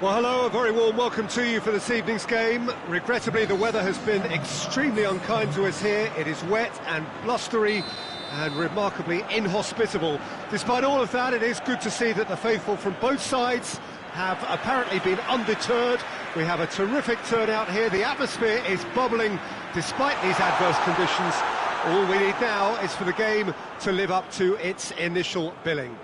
Well, hello, a very warm welcome to you for this evening's game. Regrettably, the weather has been extremely unkind to us here. It is wet and blustery and remarkably inhospitable. Despite all of that, it is good to see that the faithful from both sides have apparently been undeterred. We have a terrific turnout here. The atmosphere is bubbling despite these adverse conditions. All we need now is for the game to live up to its initial billing.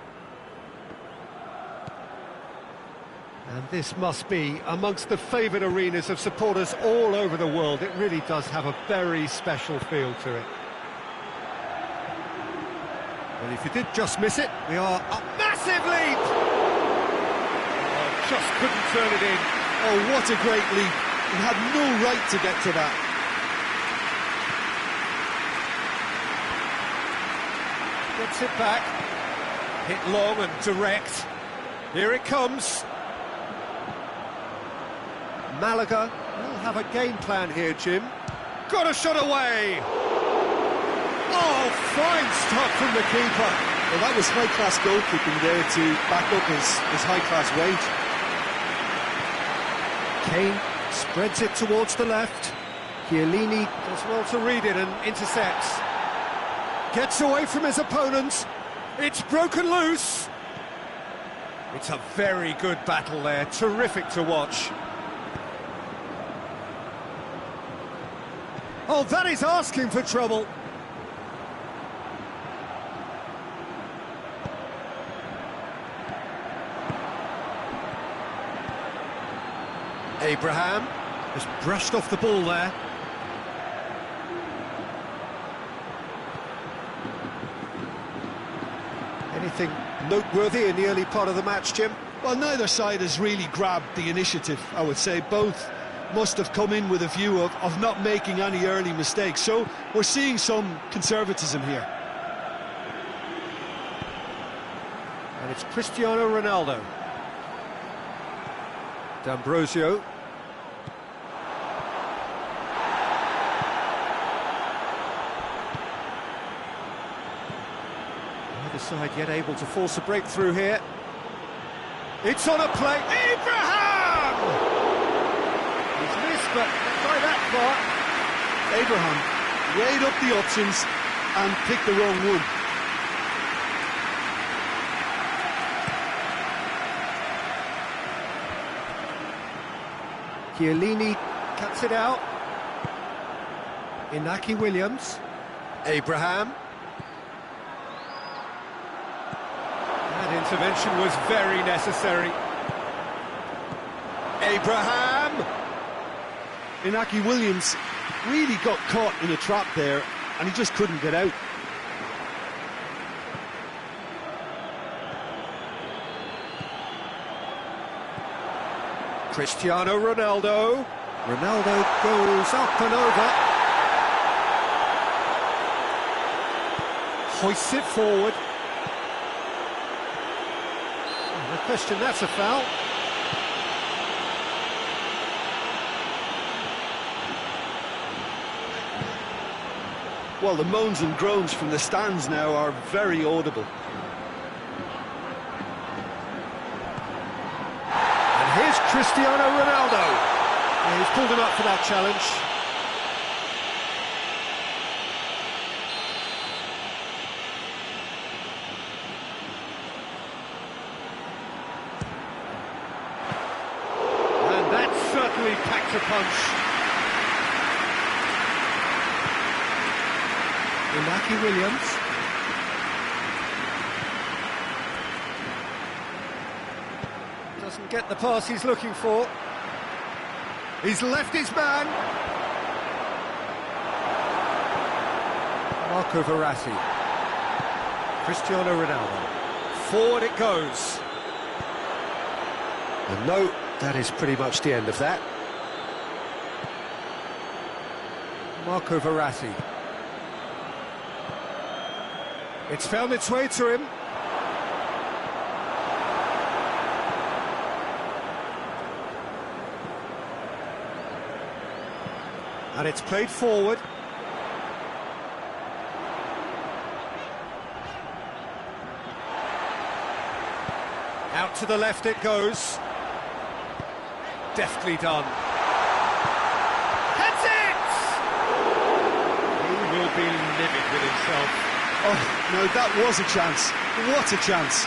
And this must be amongst the favoured arenas of supporters all over the world. It really does have a very special feel to it. Well, if you did just miss it, we are up massive lead! Oh, just couldn't turn it in. Oh, what a great lead. He had no right to get to that. Gets it back. Hit long and direct. Here it comes. Malaga will have a game plan here, Jim. Got a shot away! Oh, fine stop from the keeper. Well, that was high-class goalkeeping there to back up his high-class wage. Kane spreads it towards the left. Chiellini does well to read it and intercepts. Gets away from his opponent. It's broken loose. It's a very good battle there. Terrific to watch. Oh, that is asking for trouble. Abraham has brushed off the ball there. Anything noteworthy in the early part of the match, Jim? Well, neither side has really grabbed the initiative, I would say. Both must have come in with a view of not making any early mistakes. So we're seeing some conservatism here. And it's Cristiano Ronaldo. D'Ambrosio. Neither side yet able to force a breakthrough here. It's on a play. Abraham! He's missed, but not by that far. Abraham weighed up the options and picked the wrong one. Chiellini cuts it out. Inaki Williams. Abraham. That intervention was very necessary. Abraham! Inaki Williams really got caught in a trap there, and he just couldn't get out. Cristiano Ronaldo. Ronaldo goes up and over. Hoists it forward. No question, that's a foul. Well, the moans and groans from the stands now are very audible. And here's Cristiano Ronaldo. Yeah, he's pulled him up for that challenge. And that certainly packed a punch. Inaki Williams. Doesn't get the pass he's looking for. He's left his man. Marco Verratti. Cristiano Ronaldo. Forward it goes. And no, that is pretty much the end of that. Marco Verratti. It's found its way to him. And it's played forward. Out to the left it goes. Deftly done. Heads it! He will be livid with himself. Oh, no, that was a chance. What a chance.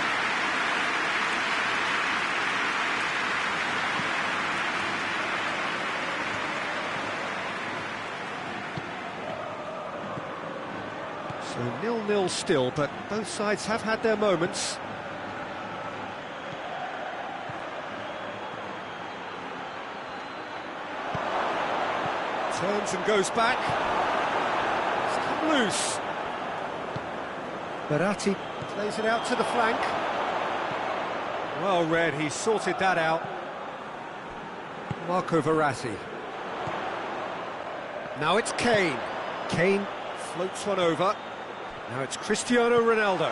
So 0-0 still, but both sides have had their moments. Turns and goes back. It's come loose. Verratti plays it out to the flank. Well read, he sorted that out. Marco Verratti. Now it's Kane. Kane floats one over. Now it's Cristiano Ronaldo.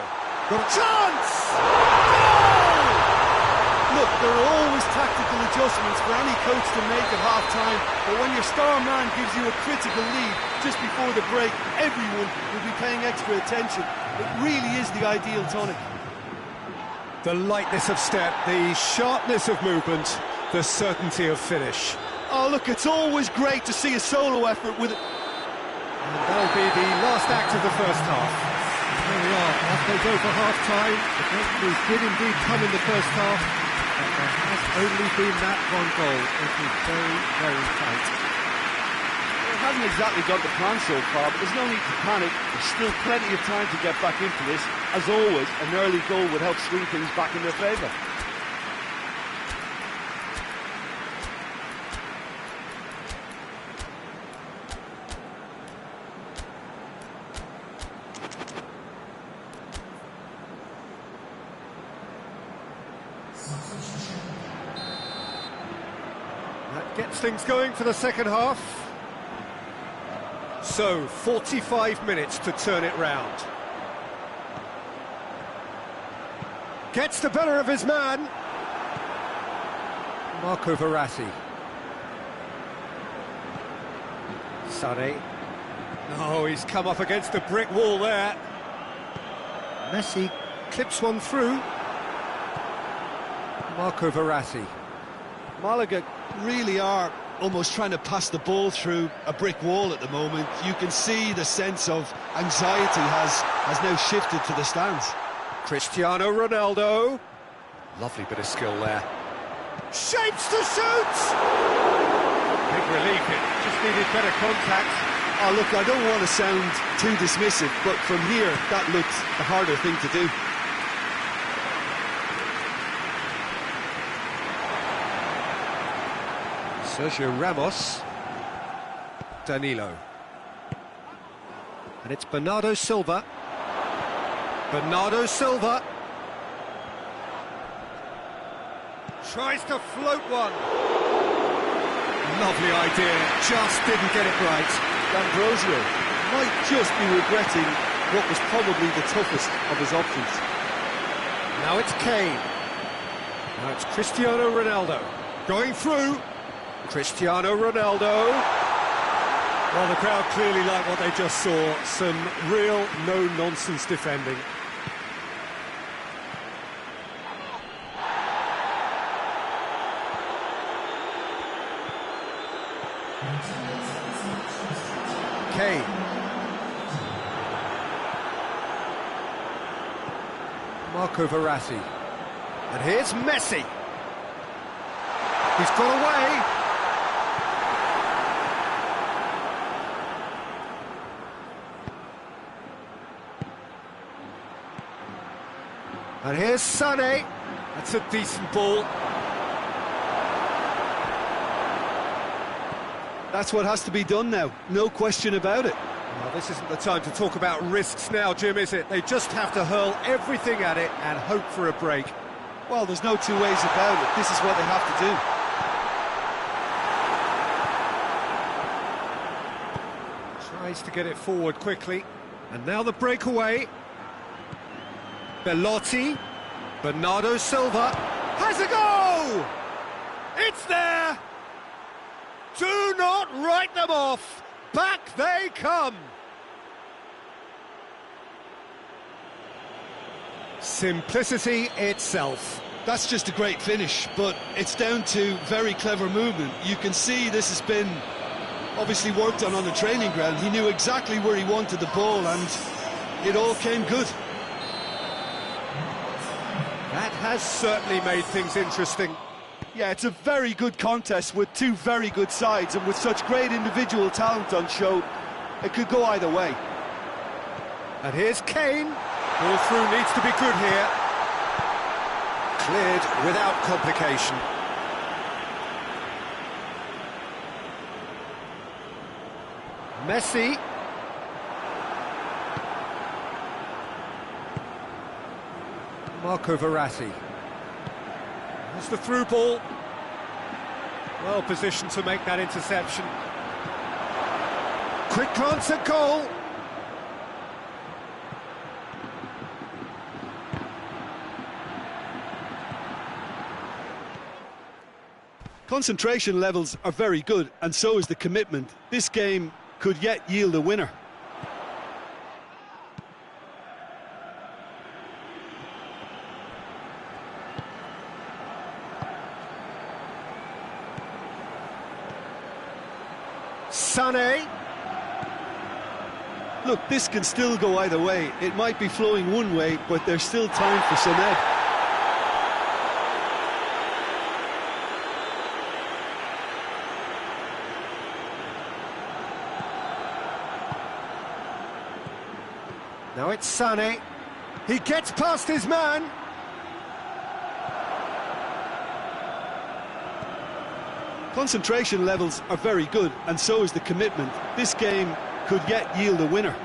Got a chance! Goal! Look, there are always tactical adjustments for any coach to make at half-time, but when your star man gives you a critical lead just before the break, everyone will be paying extra attention. It really is the ideal tonic. The lightness of step, the sharpness of movement, the certainty of finish. Oh, look, it's always great to see a solo effort with it. And that'll be the last act of the first half. There we are, off they go for half-time. The breakthrough did indeed come in the first half, but there has only been that one goal. It was very, very tight. It hasn't exactly got the plan so far, but there's no need to panic. There's still plenty of time to get back into this. As always, an early goal would help swing things back in their favour. That gets things going for the second half. So, 45 minutes to turn it round. Gets the better of his man. Marco Verratti. Sané. Oh, he's come up against a brick wall there. Messi clips one through. Marco Verratti. Malaga really are almost trying to pass the ball through a brick wall at the moment. You can see the sense of anxiety has now shifted to the stands. Cristiano Ronaldo. Lovely bit of skill there. Shapes to shoot! Big relief, it just needed better contact. Oh, look, I don't want to sound too dismissive, but from here, that looked the harder thing to do. Sergio Ramos. Danilo. And it's Bernardo Silva. Bernardo Silva. Tries to float one. Lovely idea, just didn't get it right. D'Ambrosio might just be regretting what was probably the toughest of his options. Now it's Kane. Now it's Cristiano Ronaldo. Going through. Cristiano Ronaldo. Well, the crowd clearly like what they just saw. Some real no-nonsense defending. Kane. Marco Verratti. And here's Messi. He's got away. And here's Sané. That's a decent ball. That's what has to be done now, no question about it. Well, this isn't the time to talk about risks now, Jim, is it? They just have to hurl everything at it and hope for a break. Well, there's no two ways about it. This is what they have to do. Tries to get it forward quickly. And now the breakaway. Belotti. Bernardo Silva. Has a go! It's there! Do not write them off! Back they come! Simplicity itself. That's just a great finish, but it's down to very clever movement. You can see this has been obviously worked on the training ground. He knew exactly where he wanted the ball, and it all came good. That has certainly made things interesting. Yeah, it's a very good contest with two very good sides, and with such great individual talent on show, it could go either way. And here's Kane. Ball through needs to be good here. Cleared without complication. Messi. Marco Verratti. There's the through ball. Well positioned to make that interception. Quick glance at goal. Concentration levels are very good, and so is the commitment. This game could yet yield a winner. Sané. Look, this can still go either way. It might be flowing one way, but there's still time for Sané. Now it's Sané. He gets past his man. Concentration levels are very good, and so is the commitment. This game could yet yield a winner.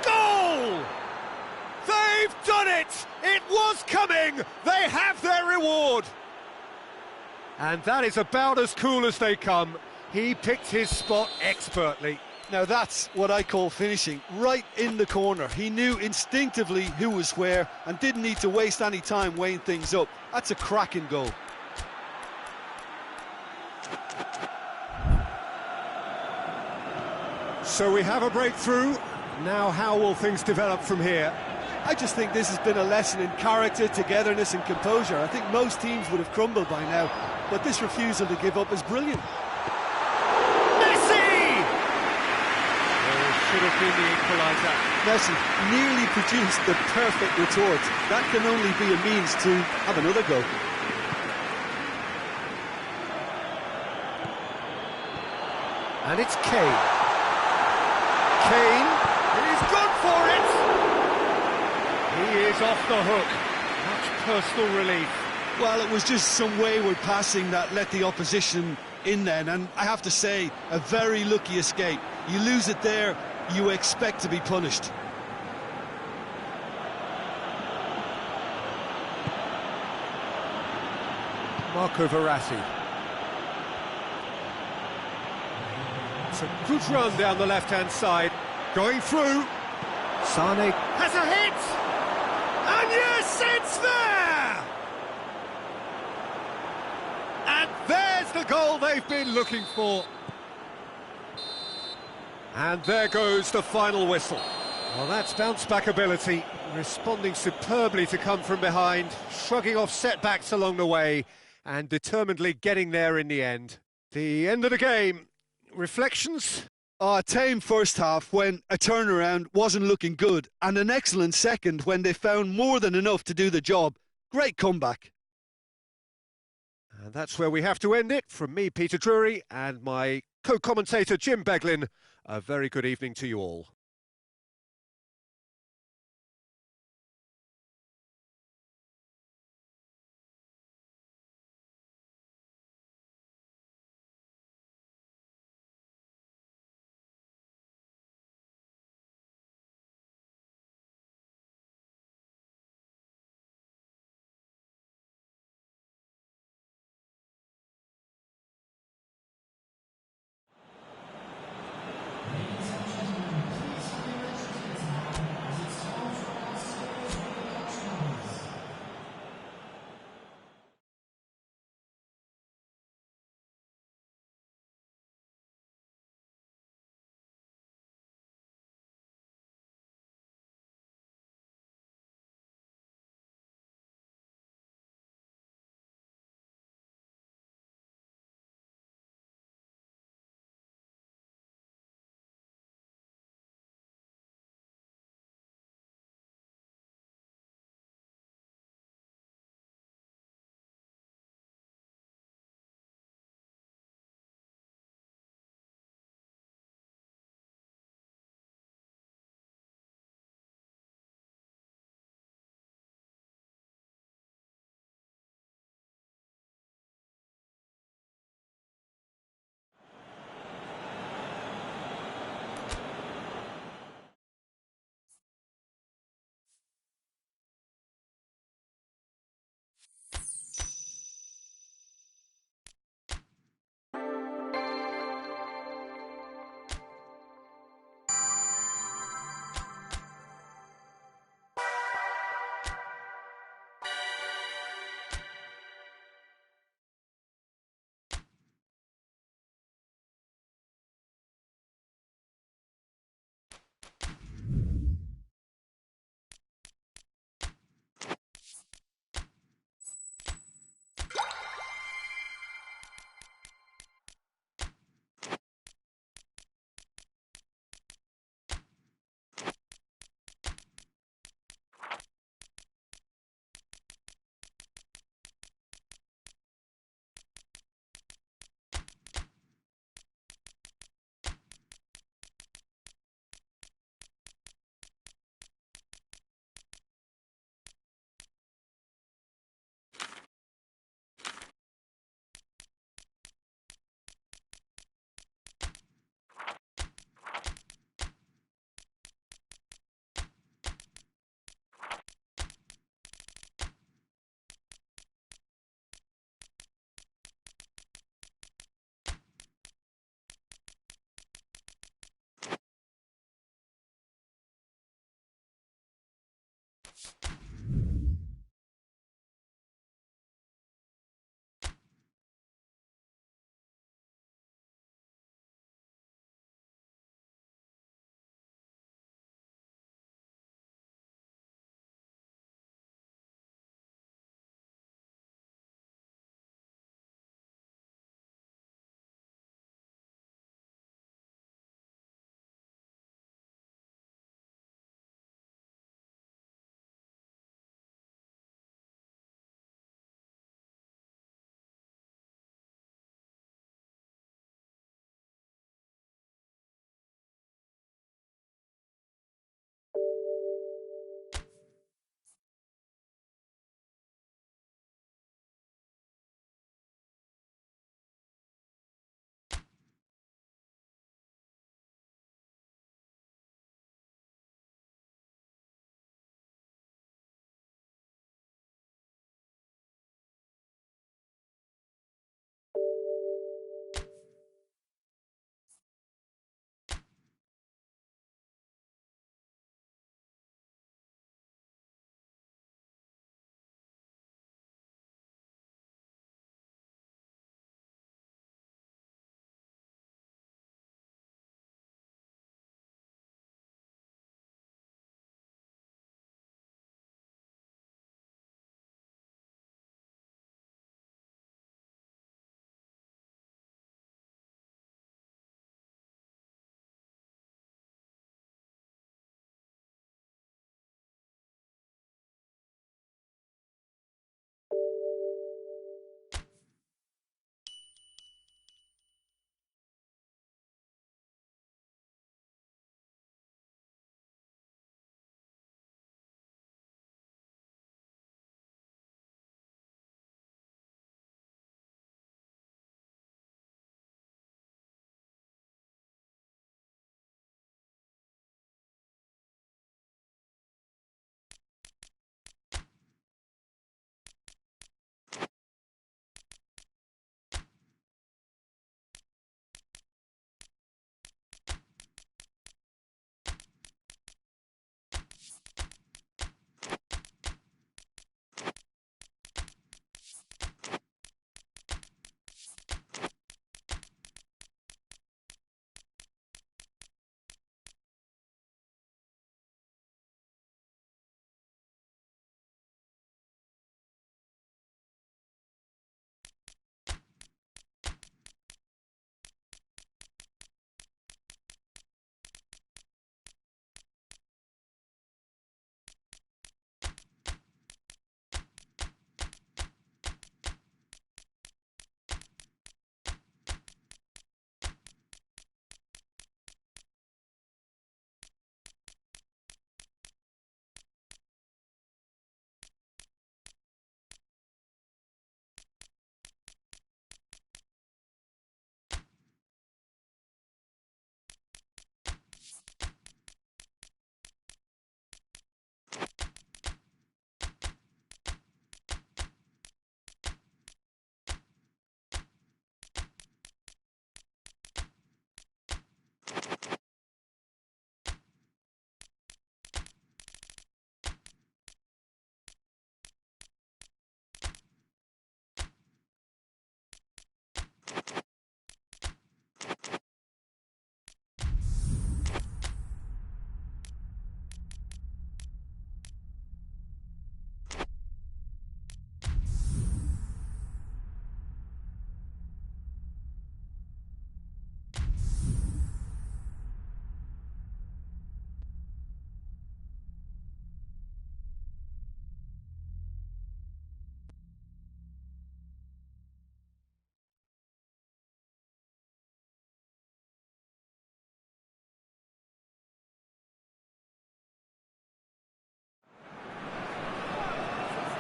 Goal! They've done it! It was coming! They have their reward! And that is about as cool as they come. He picked his spot expertly. Now that's what I call finishing, right in the corner. He knew instinctively who was where and didn't need to waste any time weighing things up. That's a cracking goal. So we have a breakthrough. Now how will things develop from here? I just think this has been a lesson in character, togetherness and composure. I think most teams would have crumbled by now, but this refusal to give up is brilliant. Should have been the equaliser. Messi nearly produced the perfect retort. That can only be a means to have another go. And it's Kane. Kane, he's gone for it! He is off the hook. Much personal relief. Well, it was just some wayward passing that let the opposition in then, and I have to say, a very lucky escape. You lose it there, you expect to be punished. Marco Verratti. It's a good run down the left-hand side. Going through. Sané has a hit! And yes, it's there! And there's the goal they've been looking for. And there goes the final whistle. Well, that's bounce-back ability, responding superbly to come from behind, shrugging off setbacks along the way, and determinedly getting there in the end. The end of the game. Reflections? A tame first half when a turnaround wasn't looking good, and an excellent second when they found more than enough to do the job. Great comeback. And that's where we have to end it. From me, Peter Drury, and my co-commentator, Jim Beglin. A very good evening to you all.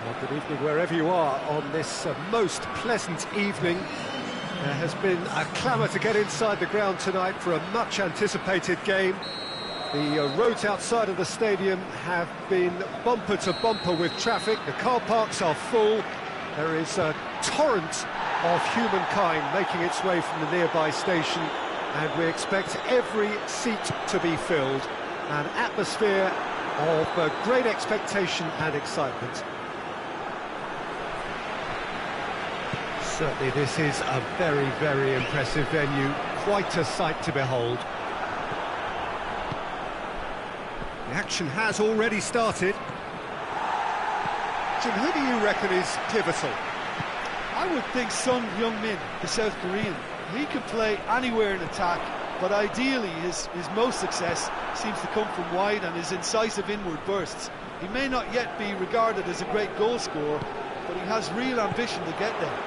Well, good evening wherever you are on this most pleasant evening. There has been a clamour to get inside the ground tonight for a much-anticipated game. The roads outside of the stadium have been bumper to bumper with traffic. The car parks are full. There is a torrent of humankind making its way from the nearby station, and we expect every seat to be filled. An atmosphere of great expectation and excitement. Certainly this is a very, very impressive venue, quite a sight to behold. The action has already started. Jim, who do you reckon is pivotal? I would think Son Heung-min, the South Korean. He can play anywhere in attack, but ideally his most success seems to come from wide and his incisive inward bursts. He may not yet be regarded as a great goal scorer, but he has real ambition to get there.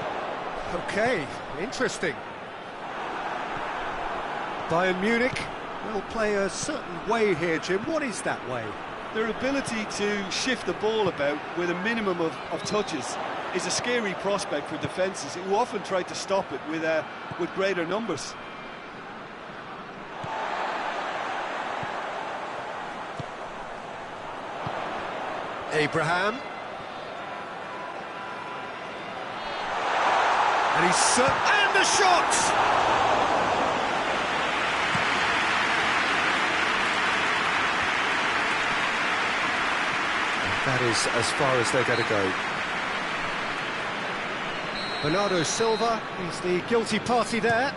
Okay, interesting. Bayern Munich will play a certain way here, Jim. What is that way? Their ability to shift the ball about with a minimum of touches is a scary prospect for defences who often try to stop it with greater numbers. Abraham. And and the shot! That is as far as they're going to go. Bernardo Silva is the guilty party there.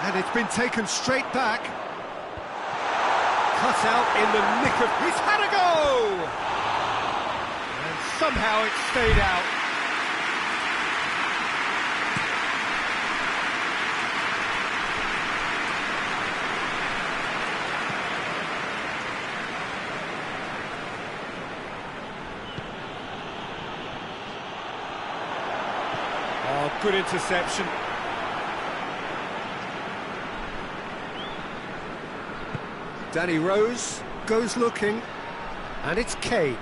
And it's been taken straight back. Cut out in the nick of... He's had a go! And somehow it stayed out. Oh, good interception. Danny Rose goes looking, and it's Kane.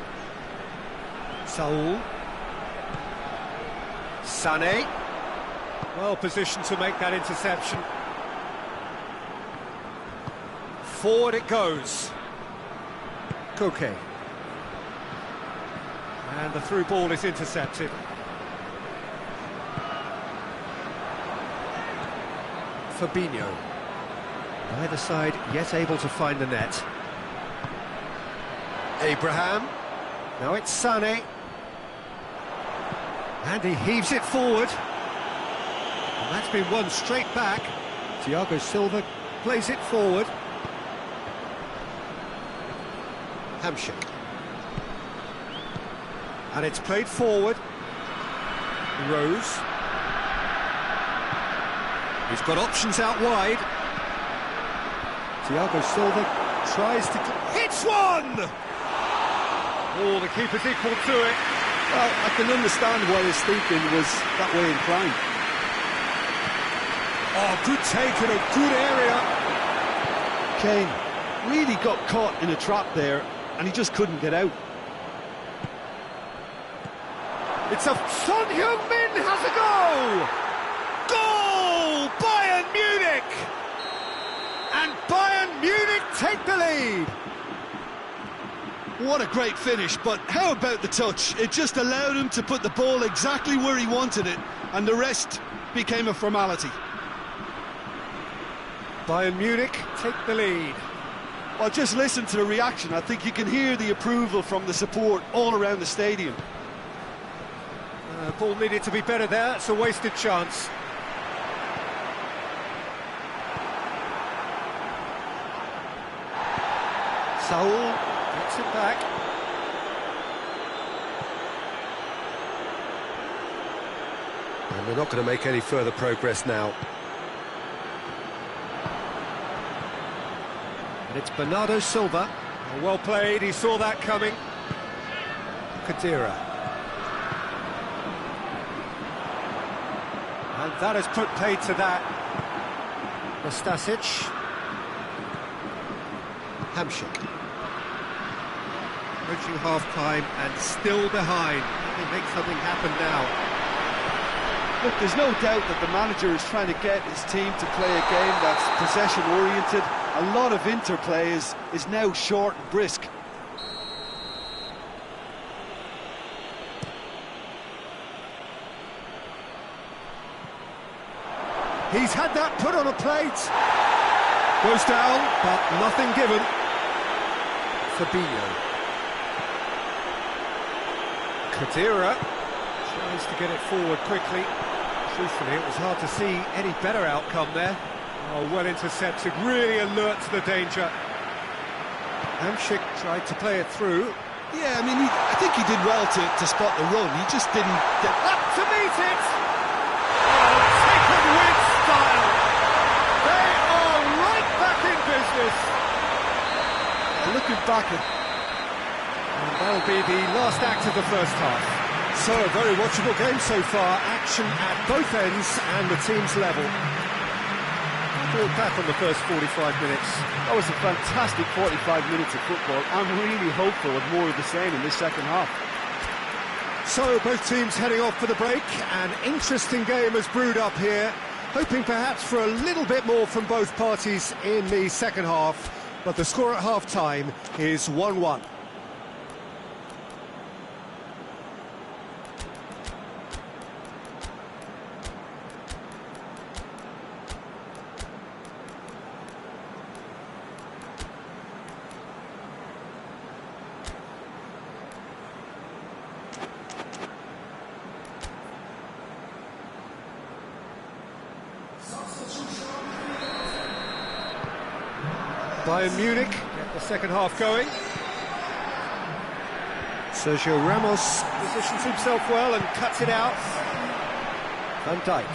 Saul. Sané. Well positioned to make that interception. Forward it goes. Koke. And the through ball is intercepted. Fabinho. Neither side yet able to find the net. Abraham. Now it's Sané. And he heaves it forward. And that's been won straight back. Thiago Silva plays it forward. Hamsik. And it's played forward. Rose. He's got options out wide. Thiago Silva tries to... Hits one! Oh, the keeper's equal to it. Well, I can understand why his thinking was that way inclined. Oh, good take in a good area. Kane really got caught in a trap there, and he just couldn't get out. It's a... Son Heung-min has a go! Goal! Bayern Munich! And Bayern Munich take the lead. What a great finish, but how about the touch? It just allowed him to put the ball exactly where he wanted it, and the rest became a formality. Bayern Munich take the lead. Well, just listen to the reaction. I think you can hear the approval from the support all around the stadium. Ball needed to be better there. It's a wasted chance. Saul gets it back. And they're not going to make any further progress now. And it's Bernardo Silva. Oh, well played, he saw that coming. Khedira. And that has put paid to that. Nastasic. Hamsik. Approaching half-time and still behind. Can they make something happen now? Look, there's no doubt that the manager is trying to get his team to play a game that's possession-oriented. A lot of interplay is now short and brisk. He's had that put on a plate. Goes down, but nothing given. Fabinho. Khedira tries to get it forward quickly. Truthfully, it was hard to see any better outcome there. Oh, well intercepted, really alert to the danger. Hamšík tried to play it through. Yeah, I mean, I think he did well to spot the run. He just didn't get up to meet it. Oh, taken with style. They are right back in business. looking back at. And that'll be the last act of the first half. So, a very watchable game so far. Action at both ends and the team's level. Look back on the first 45 minutes. That was a fantastic 45 minutes of football. I'm really hopeful of more of the same in this second half. So, both teams heading off for the break. An interesting game has brewed up here. Hoping perhaps for a little bit more from both parties in the second half. But the score at half-time is 1-1. Bayern Munich get the second half going. Sergio Ramos positions himself well and cuts it out. Van Dijk.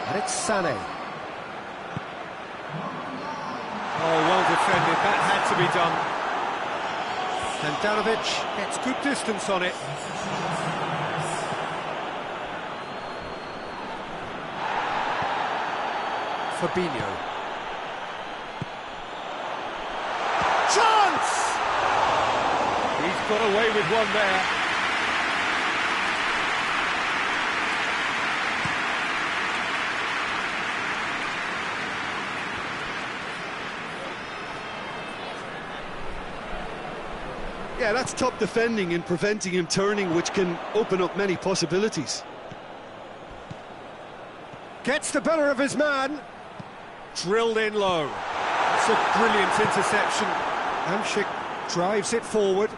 And it's Sané. Oh, well defended, that had to be done. Handanovic gets good distance on it. Fabinho. Chance! He's got away with one there. Yeah, that's top defending and preventing him turning, which can open up many possibilities. Gets the better of his man. Drilled in low. It's a brilliant interception. Hamšík drives it forward.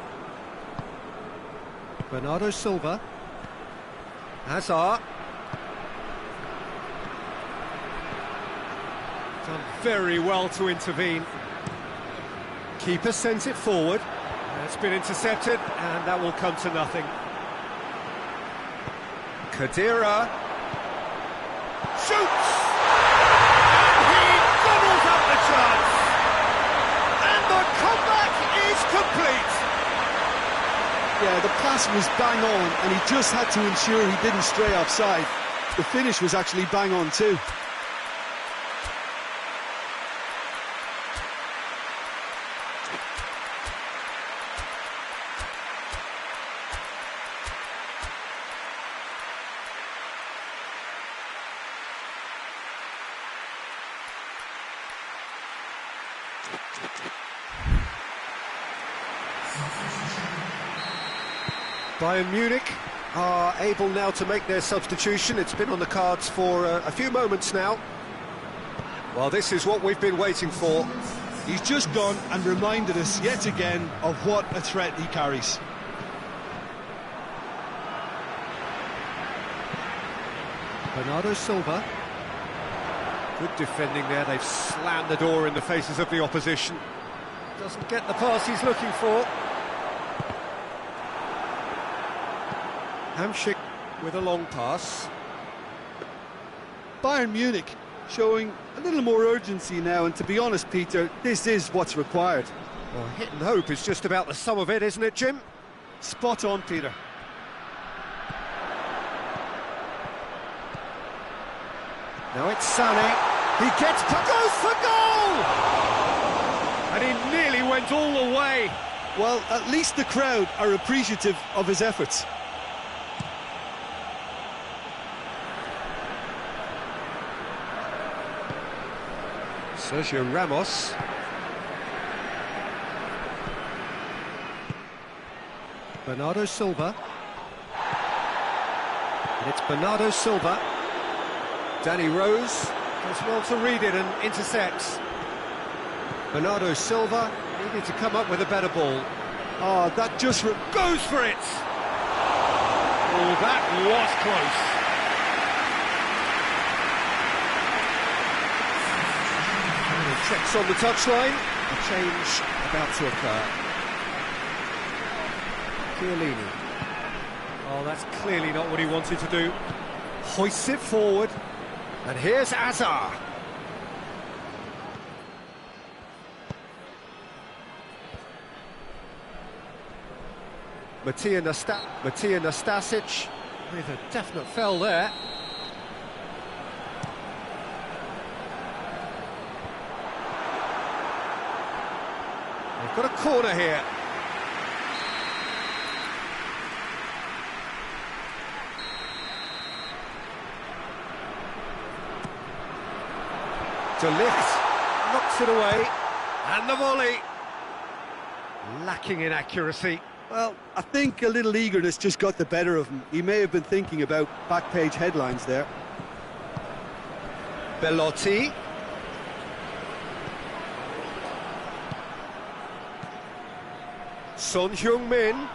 Bernardo Silva. Hazard. Done very well to intervene. Keeper sends it forward. It's been intercepted, and that will come to nothing. Khedira. Shoots! Chance. And the comeback is complete. Yeah, the pass was bang on, and he just had to ensure he didn't stray offside. The finish was actually bang on too. Bayern Munich are able now to make their substitution. It's been on the cards for a few moments now. Well, this is what we've been waiting for. He's just gone and reminded us yet again of what a threat he carries. Bernardo Silva. Good defending there. They've slammed the door in the faces of the opposition. Doesn't get the pass he's looking for. Hamšík with a long pass. Bayern Munich showing a little more urgency now, and to be honest, Peter, this is what's required. Well, hit and hope is just about the sum of it, isn't it, Jim? Spot on, Peter. Now it's Sané. He goes for goal! And he nearly went all the way. Well, at least the crowd are appreciative of his efforts. Sergio Ramos. Bernardo Silva. And it's Bernardo Silva. Danny Rose does well to read it and intercepts. Bernardo Silva needed to come up with a better ball. Oh, that just Goes for it! Oh, that was close. Checks on the touchline. A change about to occur. Chiellini. Oh, that's clearly not what he wanted to do. Hoists it forward. And here's Azar. Matija Nastasic with a definite fell there. They've got a corner here. De Ligt knocks it away, and the volley. Lacking in accuracy. Well, I think a little eagerness just got the better of him. He may have been thinking about back-page headlines there. Belotti. Son Heung-min.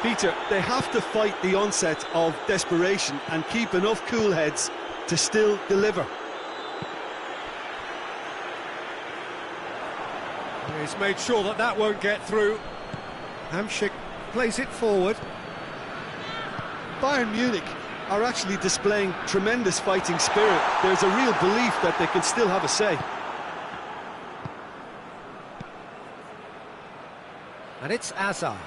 Peter, they have to fight the onset of desperation and keep enough cool heads to still deliver. He's made sure that that won't get through. Hamšík plays it forward. Bayern Munich are actually displaying tremendous fighting spirit. There's a real belief that they can still have a say. And it's Azar.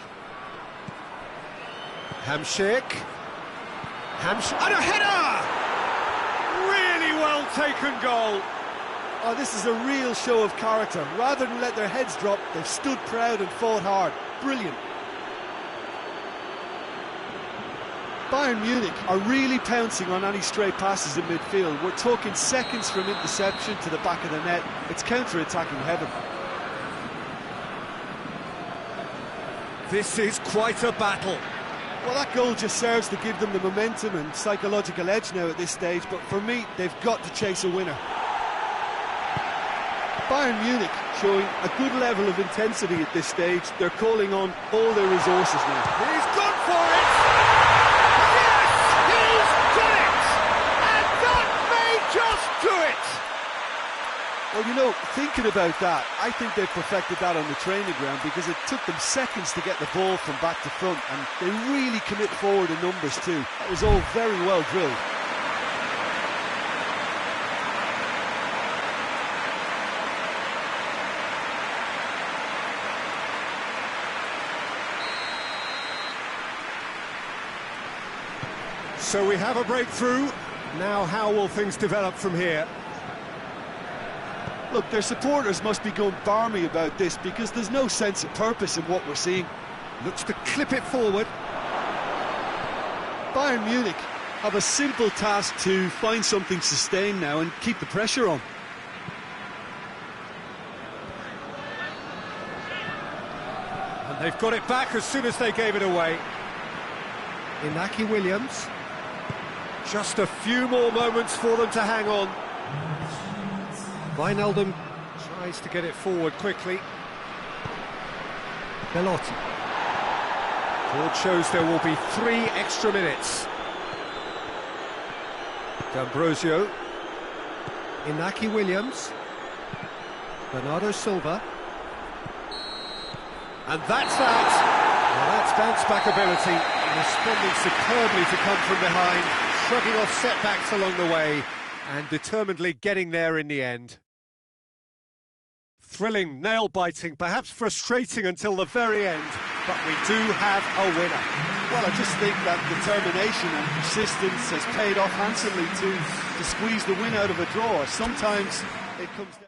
Hamšík. And a header! Really well taken goal. Oh, this is a real show of character. Rather than let their heads drop, they've stood proud and fought hard. Brilliant. Bayern Munich are really pouncing on any stray passes in midfield. We're talking seconds from interception to the back of the net. It's counter-attacking heaven. This is quite a battle. Well, that goal just serves to give them the momentum and psychological edge now at this stage, but for me, they've got to chase a winner. Bayern Munich showing a good level of intensity at this stage. They're calling on all their resources now. He's gone for it! Yes, he's got it! And that may just do it! Well, you know, thinking about that, I think they've perfected that on the training ground because it took them seconds to get the ball from back to front, and they really commit forward in numbers too. That was all very well drilled. So we have a breakthrough. Now how will things develop from here? Look, their supporters must be going barmy about this because there's no sense of purpose in what we're seeing. Looks to clip it forward. Bayern Munich have a simple task to find something sustained now and keep the pressure on. And they've got it back as soon as they gave it away. Inaki Williams. Just a few more moments for them to hang on. Wijnaldum tries to get it forward quickly. Belotti. Board shows there will be 3 extra minutes. D'Ambrosio. Inaki Williams. Bernardo Silva. And that's that. Well, that's bounce-back ability, responding superbly to come from behind, shrugging off setbacks along the way, and determinedly getting there in the end. Thrilling, nail-biting, perhaps frustrating until the very end, but we do have a winner. Well, I just think that determination and persistence has paid off handsomely to squeeze the win out of a draw. Sometimes it comes down.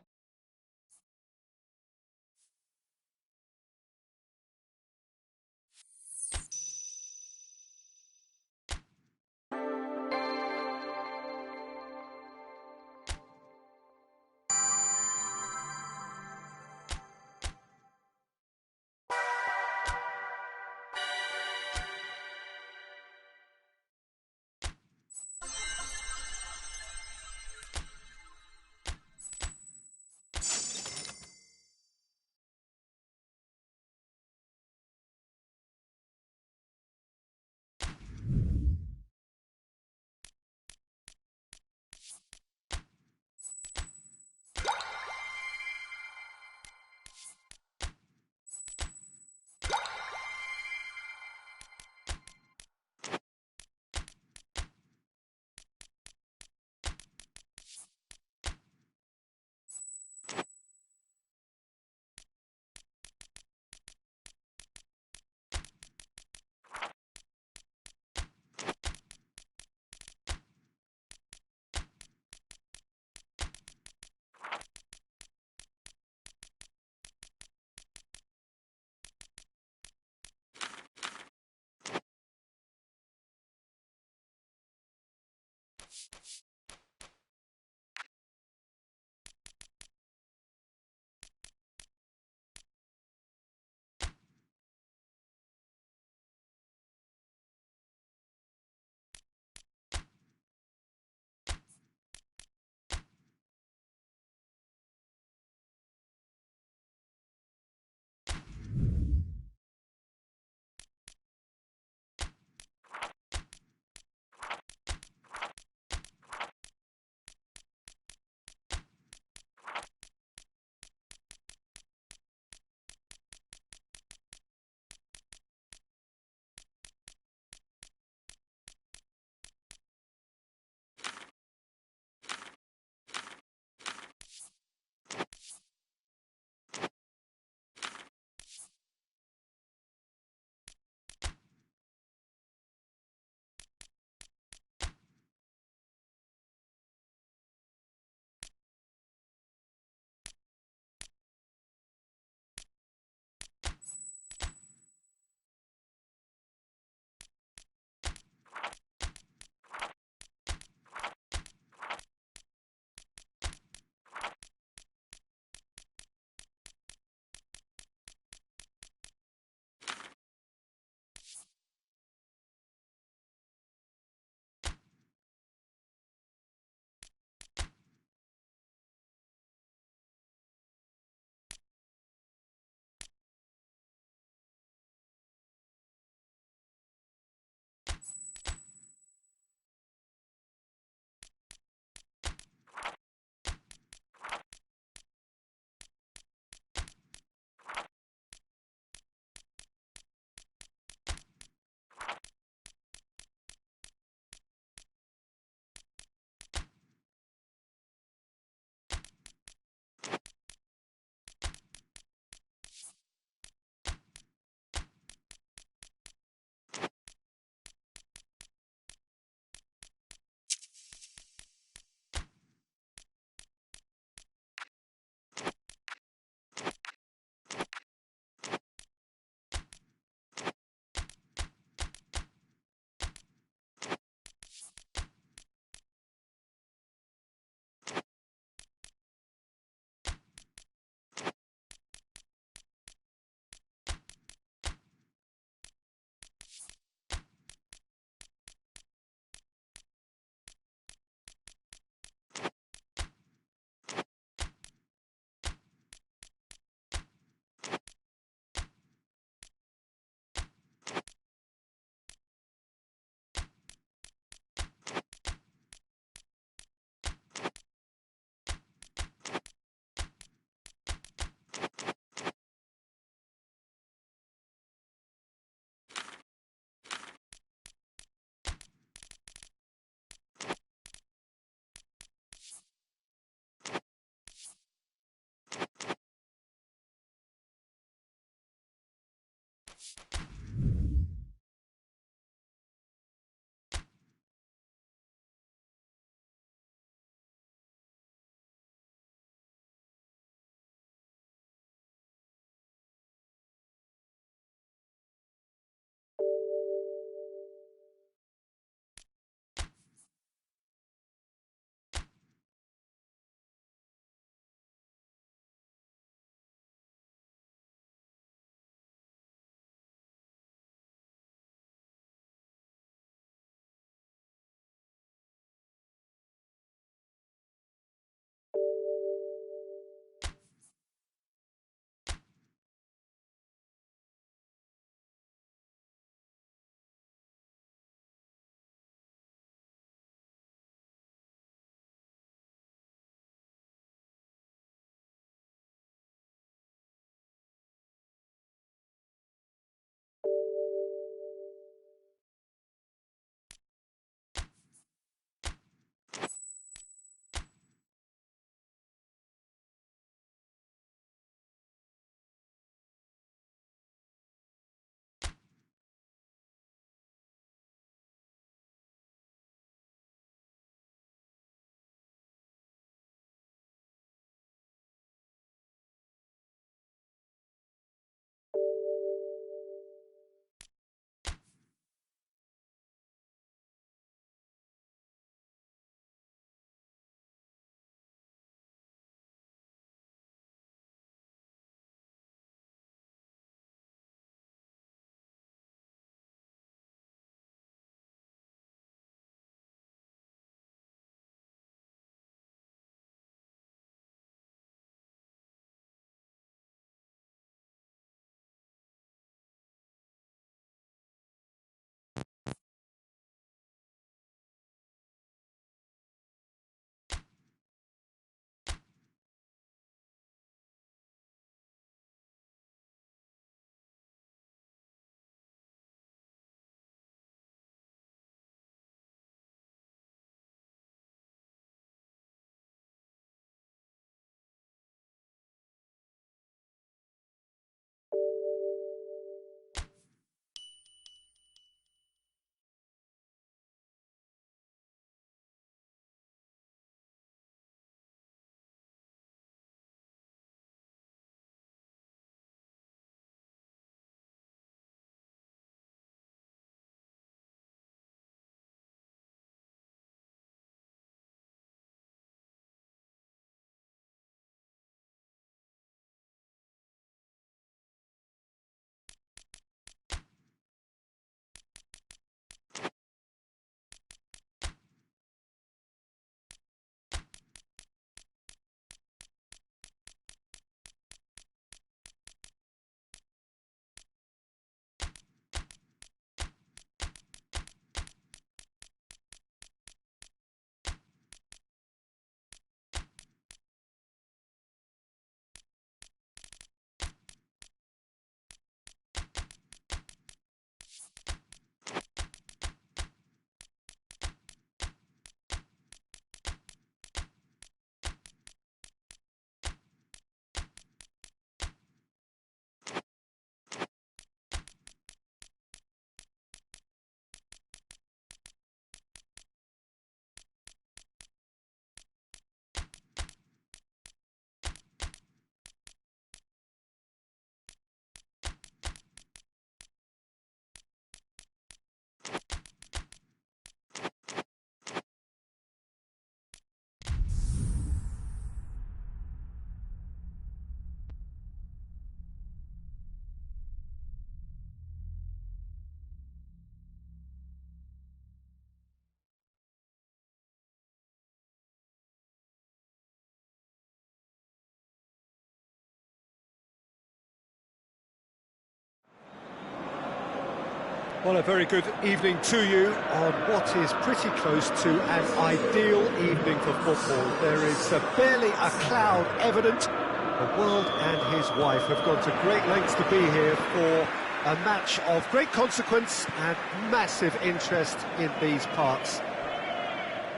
Well, a very good evening to you on what is pretty close to an ideal evening for football. There is barely a cloud evident. The world and his wife have gone to great lengths to be here for a match of great consequence and massive interest in these parts.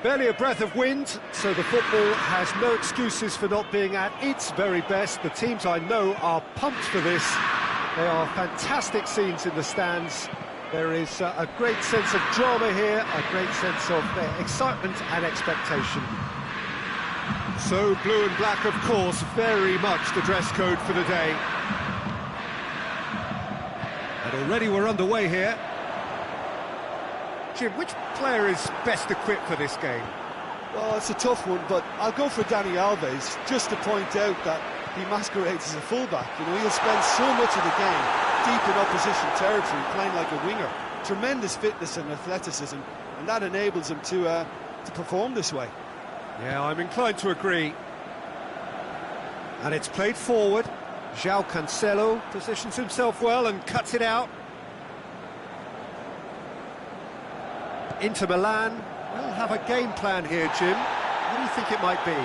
Barely a breath of wind, so the football has no excuses for not being at its very best. The teams I know are pumped for this. They are fantastic scenes in the stands. There is a great sense of drama here, a great sense of excitement and expectation. So blue and black, of course, very much the dress code for the day. And already we're underway here. Jim, which player is best equipped for this game? Well, it's a tough one, but I'll go for Dani Alves, just to point out that he masquerades as a fullback. You know, he'll spend so much of the game deep in opposition territory, playing like a winger. Tremendous fitness and athleticism, and that enables him to perform this way. Yeah, I'm inclined to agree. And it's played forward. João Cancelo positions himself well and cuts it out. Inter Milan will have a game plan here, Jim. What do you think it might be?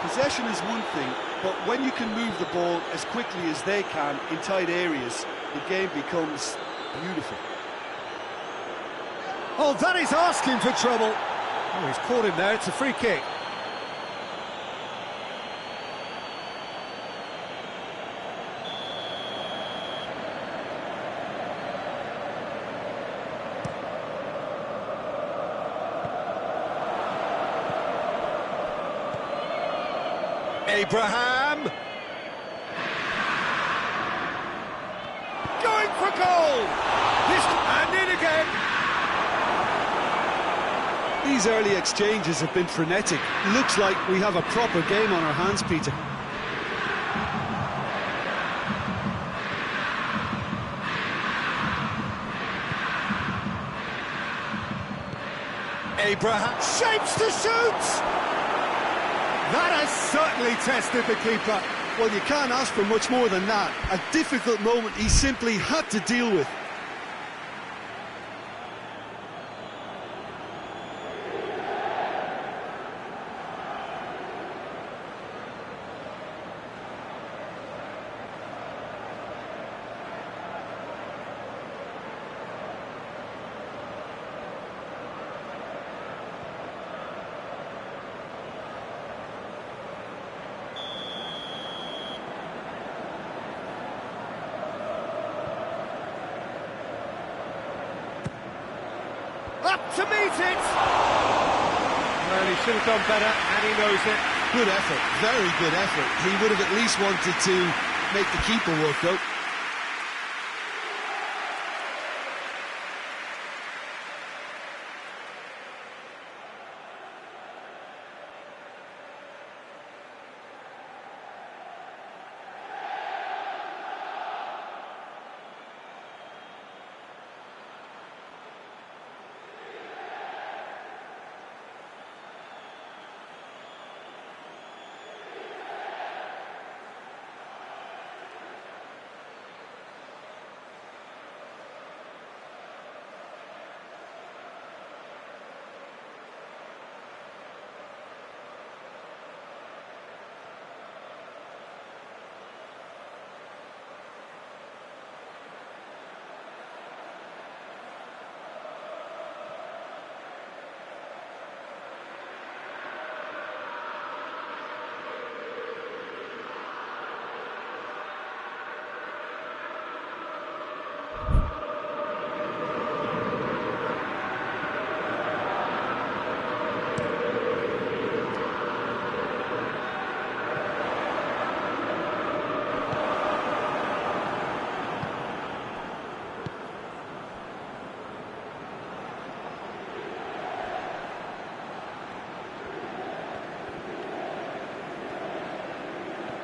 Possession is one thing, but when you can move the ball as quickly as they can in tight areas, the game becomes beautiful. Oh, that is asking for trouble. Oh, he's caught him there. It's a free kick. Abraham! Going for goal! And in again! These early exchanges have been frenetic. Looks like we have a proper game on our hands, Peter. Abraham shapes to shoot! That has certainly tested the keeper. Well, you can't ask for much more than that. A difficult moment he simply had to deal with. Up to meet it! Well, he should have done better, and he knows it. Good effort, very good effort. He would have at least wanted to make the keeper work, though.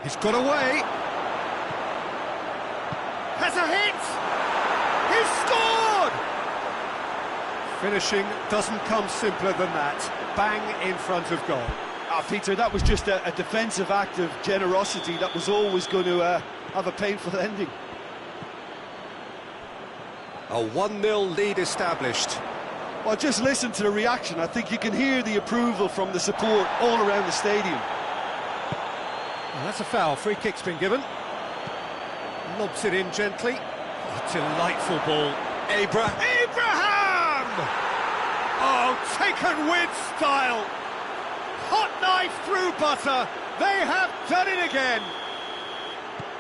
He's got away. Has a hit. He's scored! Finishing doesn't come simpler than that. Bang in front of goal. Peter, that was just a defensive act of generosity that was always going to have a painful ending. A 1-0 lead established. Well, just listen to the reaction. I think you can hear the approval from the support all around the stadium. Well, that's a foul. Free kick's been given. Lobs it in gently. Oh, delightful ball. Abraham! Oh, taken with style. Hot knife through butter. They have done it again.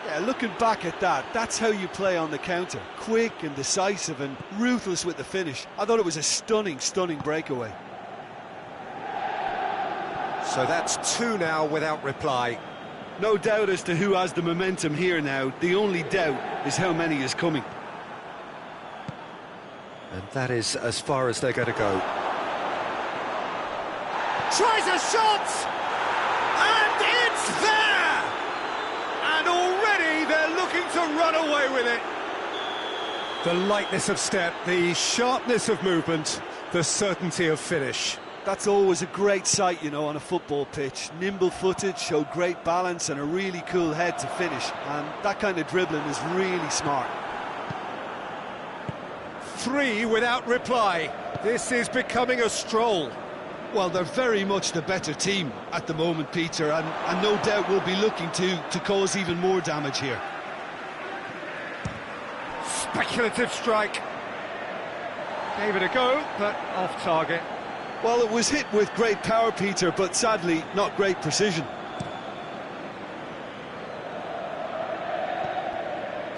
Yeah, looking back at that, that's how you play on the counter. Quick and decisive and ruthless with the finish. I thought it was a stunning, stunning breakaway. So that's 2 now without reply. No doubt as to who has the momentum here now. The only doubt is how many is coming. And that is as far as they're going to go. Tries a shot! And it's there! And already they're looking to run away with it. The lightness of step, the sharpness of movement, the certainty of finish. That's always a great sight, you know, on a football pitch. Nimble-footed, showed great balance and a really cool head to finish. And that kind of dribbling is really smart. 3 without reply. This is becoming a stroll. Well, they're very much the better team at the moment, Peter, and no doubt will be looking to cause even more damage here. Speculative strike. Gave it a go, but off target. Well, it was hit with great power, Peter, but sadly, not great precision.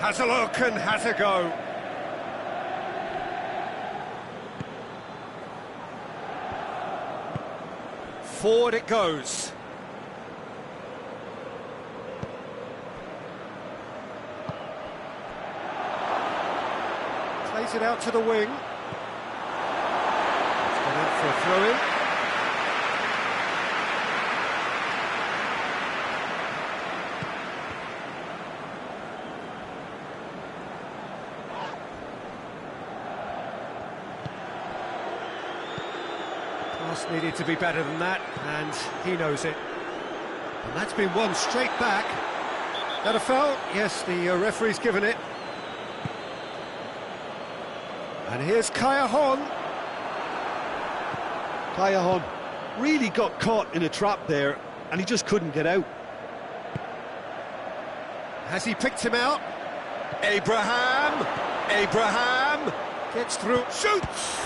Has a look and has a go. Forward it goes. Plays it out to the wing. It's gone in for a throw-in. Pass needed to be better than that, and he knows it. And that's been one straight back. That a foul? Yes, the referee's given it. And here's Kaya-hon. Kaya-hon really got caught in a trap there, and he just couldn't get out. Has he picked him out? Abraham gets through, shoots!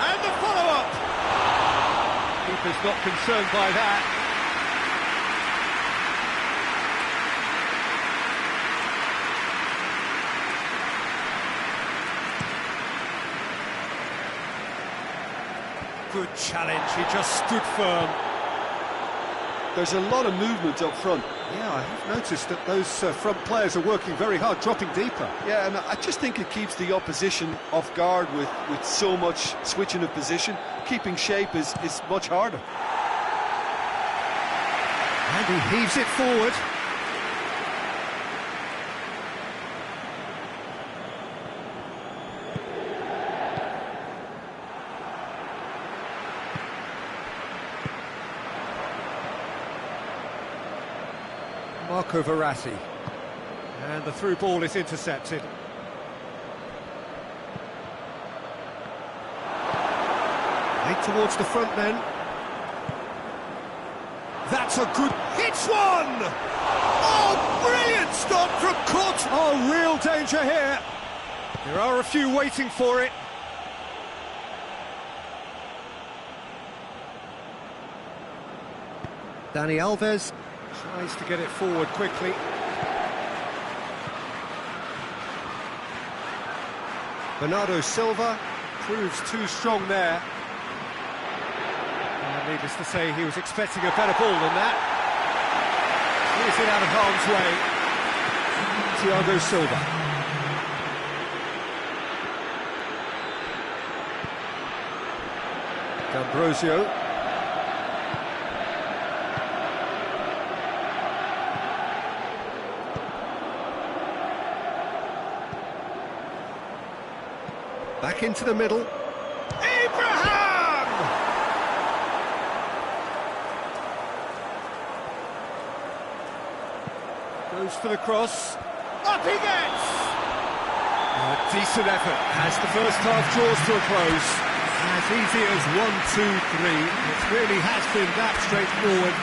And the follow-up! Keeper's not concerned by that. Good challenge, he just stood firm. There's a lot of movement up front. Yeah, I have noticed that those front players are working very hard, dropping deeper. Yeah, and I just think it keeps the opposition off guard with so much switching of position. Keeping shape is much harder. And he heaves it forward. Marco Verratti, and the through ball is intercepted. Eight towards the front then. That's a good hits one! Oh, brilliant stop from Court! Oh, real danger here. There are a few waiting for it. Dani Alves tries to get it forward quickly. Bernardo Silva proves too strong there. And needless to say, he was expecting a better ball than that. Here's it out of harm's way. Thiago Silva. D'Ambrosio. Back into the middle. Abraham! Goes for the cross. Up he gets! Decent effort as the first half draws to a close. As easy as 1, 2, 3. It really has been that straightforward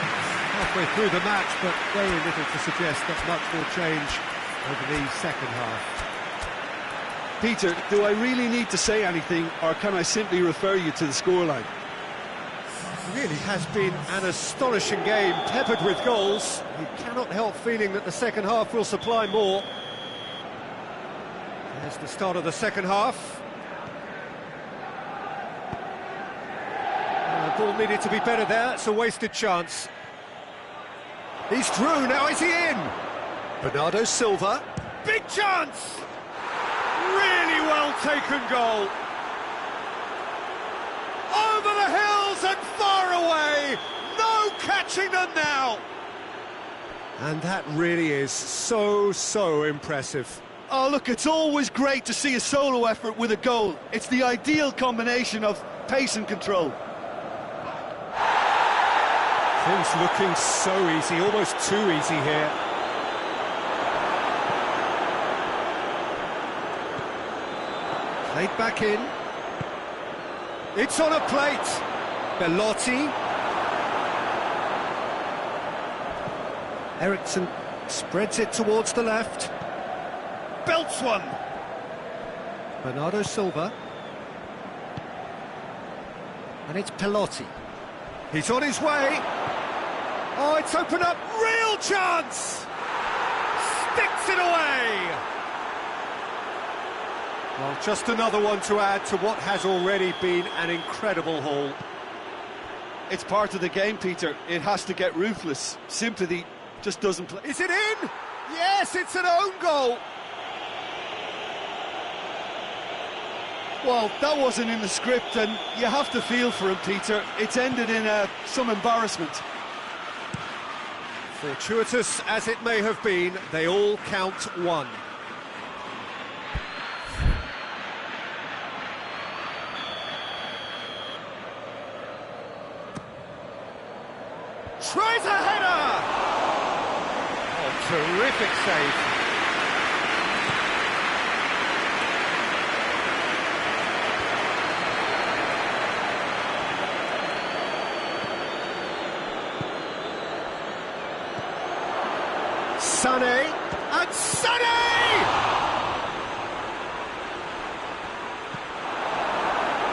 halfway through the match, but very little to suggest that much will change over the second half. Peter, do I really need to say anything, or can I simply refer you to the scoreline? It really has been an astonishing game, peppered with goals. You cannot help feeling that the second half will supply more. There's the start of the second half. The ball needed to be better there, it's a wasted chance. He's through, now is he in? Bernardo Silva, big chance! Really well taken goal. Over the hills and far away, no catching them now. And that really is so impressive. Oh, look, it's always great to see a solo effort with a goal. It's the ideal combination of pace and control. Things looking so easy, almost too easy here. Played back in. It's on a plate. Belotti. Eriksson spreads it towards the left. Belts one. Bernardo Silva. And it's Belotti. He's on his way. Oh, it's opened up. Real chance. Sticks it away. Well, just another one to add to what has already been an incredible haul. It's part of the game, Peter. It has to get ruthless. Sympathy just doesn't play. Is it in? Yes, it's an own goal. Well, that wasn't in the script, and you have to feel for him, Peter. It's ended in some embarrassment. Fortuitous as it may have been, they all count one. Tries a header! Oh, terrific save. Sané, and Sané!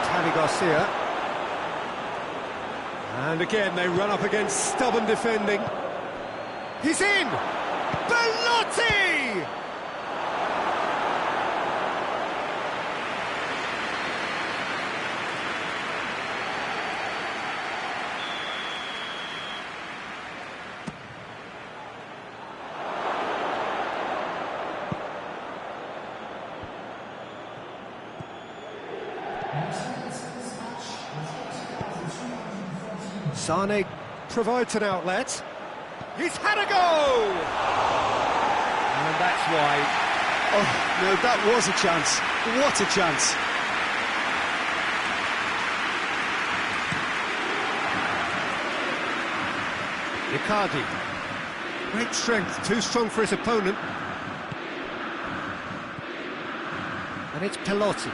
Tavi Garcia. And again, they run up against stubborn defending. He's in! Belotti! Sané provides an outlet. He's had a go! And that's why. Oh, no, that was a chance. What a chance. Icardi. Great strength, too strong for his opponent. And it's Belotti.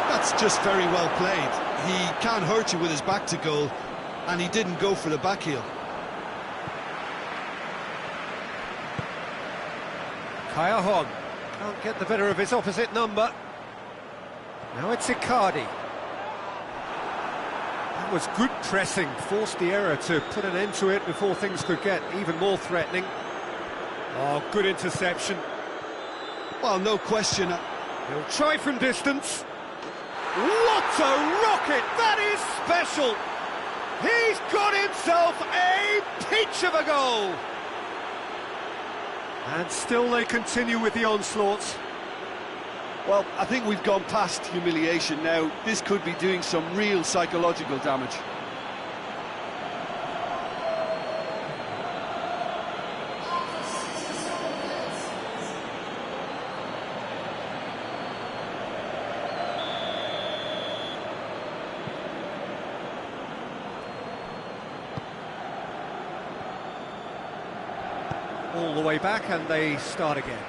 That's just very well played. He can't hurt you with his back to goal, and he didn't go for the back heel. Kaya can't get the better of his opposite number. Now it's Icardi. That was good pressing, forced the error to put an end to it before things could get even more threatening. Oh, good interception. Well, no question. He'll try from distance. What a rocket! That is special! He's got himself a peach of a goal! And still they continue with the onslaughts. Well, I think we've gone past humiliation now. This could be doing some real psychological damage. All the way back and they start again.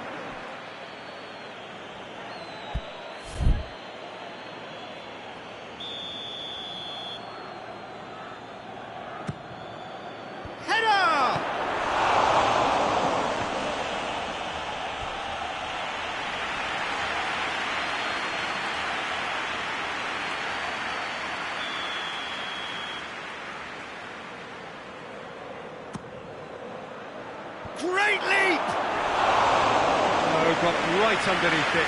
Header! Great leap! Oh, got right underneath it.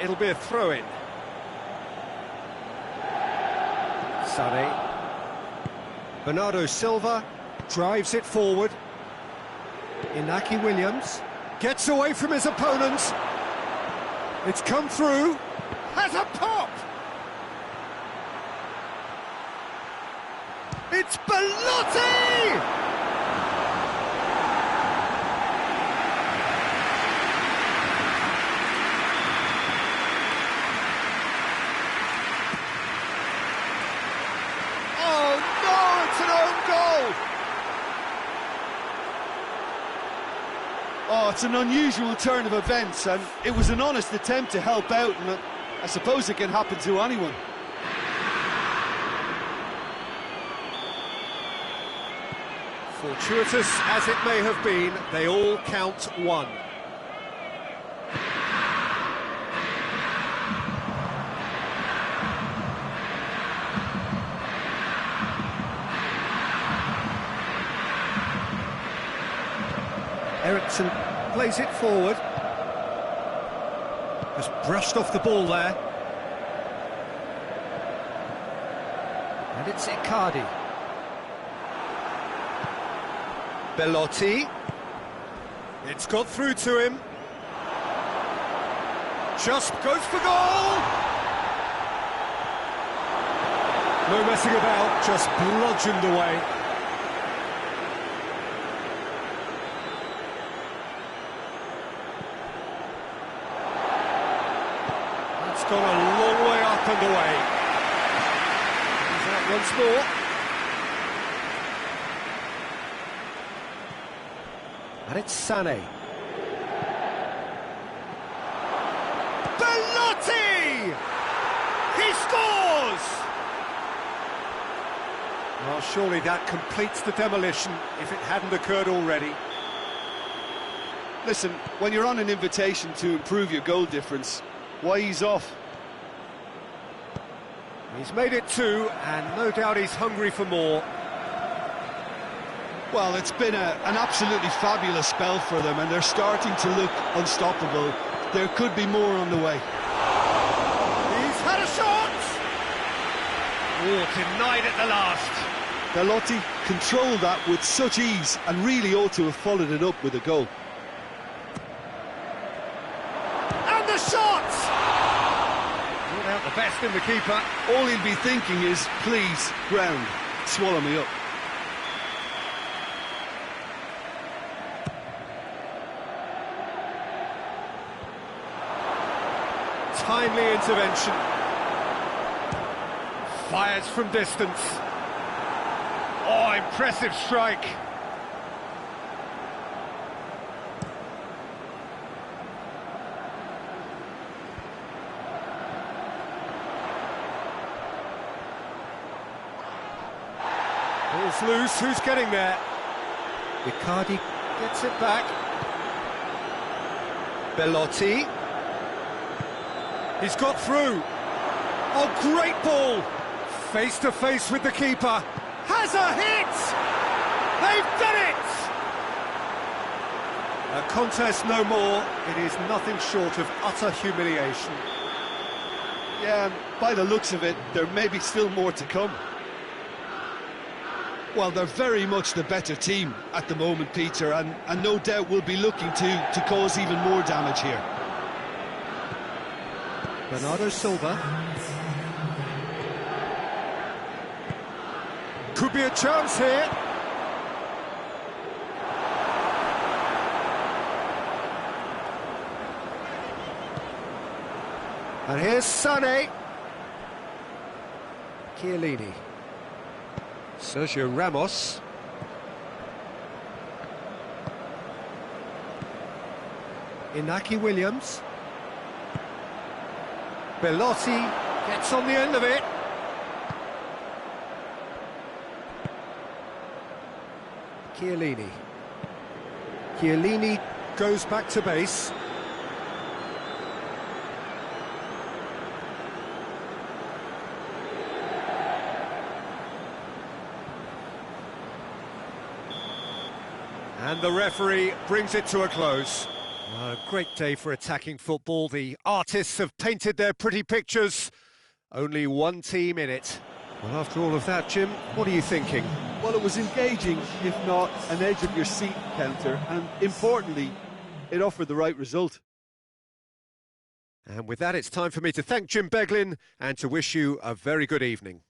It'll be a throw-in. Sané. Bernardo Silva drives it forward. Inaki Williams gets away from his opponents. It's come through. Has a pop! It's Belotti! Oh no, it's an own goal! Oh, it's an unusual turn of events, and it was an honest attempt to help out, and I suppose it can happen to anyone. Fortuitous as it may have been, they all count one. Eriksson plays it forward. Has brushed off the ball there. And it's Icardi. Belotti. It's got through to him. Just goes for goal! No messing about, just bludgeoned away. It's gone a long way up and away. He's out once more. And it's Sané. Belotti! He scores! Well, surely that completes the demolition if it hadn't occurred already. Listen, when you're on an invitation to improve your goal difference, why ease off? He's made it two, and no doubt he's hungry for more. Well, it's been an absolutely fabulous spell for them, and they're starting to look unstoppable. There could be more on the way. He's had a shot! Oh, denied at the last. Belotti controlled that with such ease and really ought to have followed it up with a goal. And the shot! Brought out the best in the keeper. All he'll be thinking is, please, ground, swallow me up. Timely intervention. Fires from distance. Oh, impressive strike. Ball's loose, who's getting there? Icardi gets it back. Belotti. He's got through. Oh, great ball! Face to face with the keeper. Has a hit! They've done it! A contest no more. It is nothing short of utter humiliation. Yeah, by the looks of it, there may be still more to come. Well, they're very much the better team at the moment, Peter, and no doubt will be looking to cause even more damage here. Bernardo Silva. Could be a chance here. And here's Sané. Chiellini. Sergio Ramos. Inaki Williams. Belotti gets on the end of it. Chiellini. Chiellini goes back to base. And the referee brings it to a close. A great day for attacking football. The artists have painted their pretty pictures. Only one team in it. Well, after all of that, Jim, what are you thinking? Well, it was engaging, if not an edge-of-your-seat counter, and importantly, it offered the right result. And with that, it's time for me to thank Jim Beglin and to wish you a very good evening.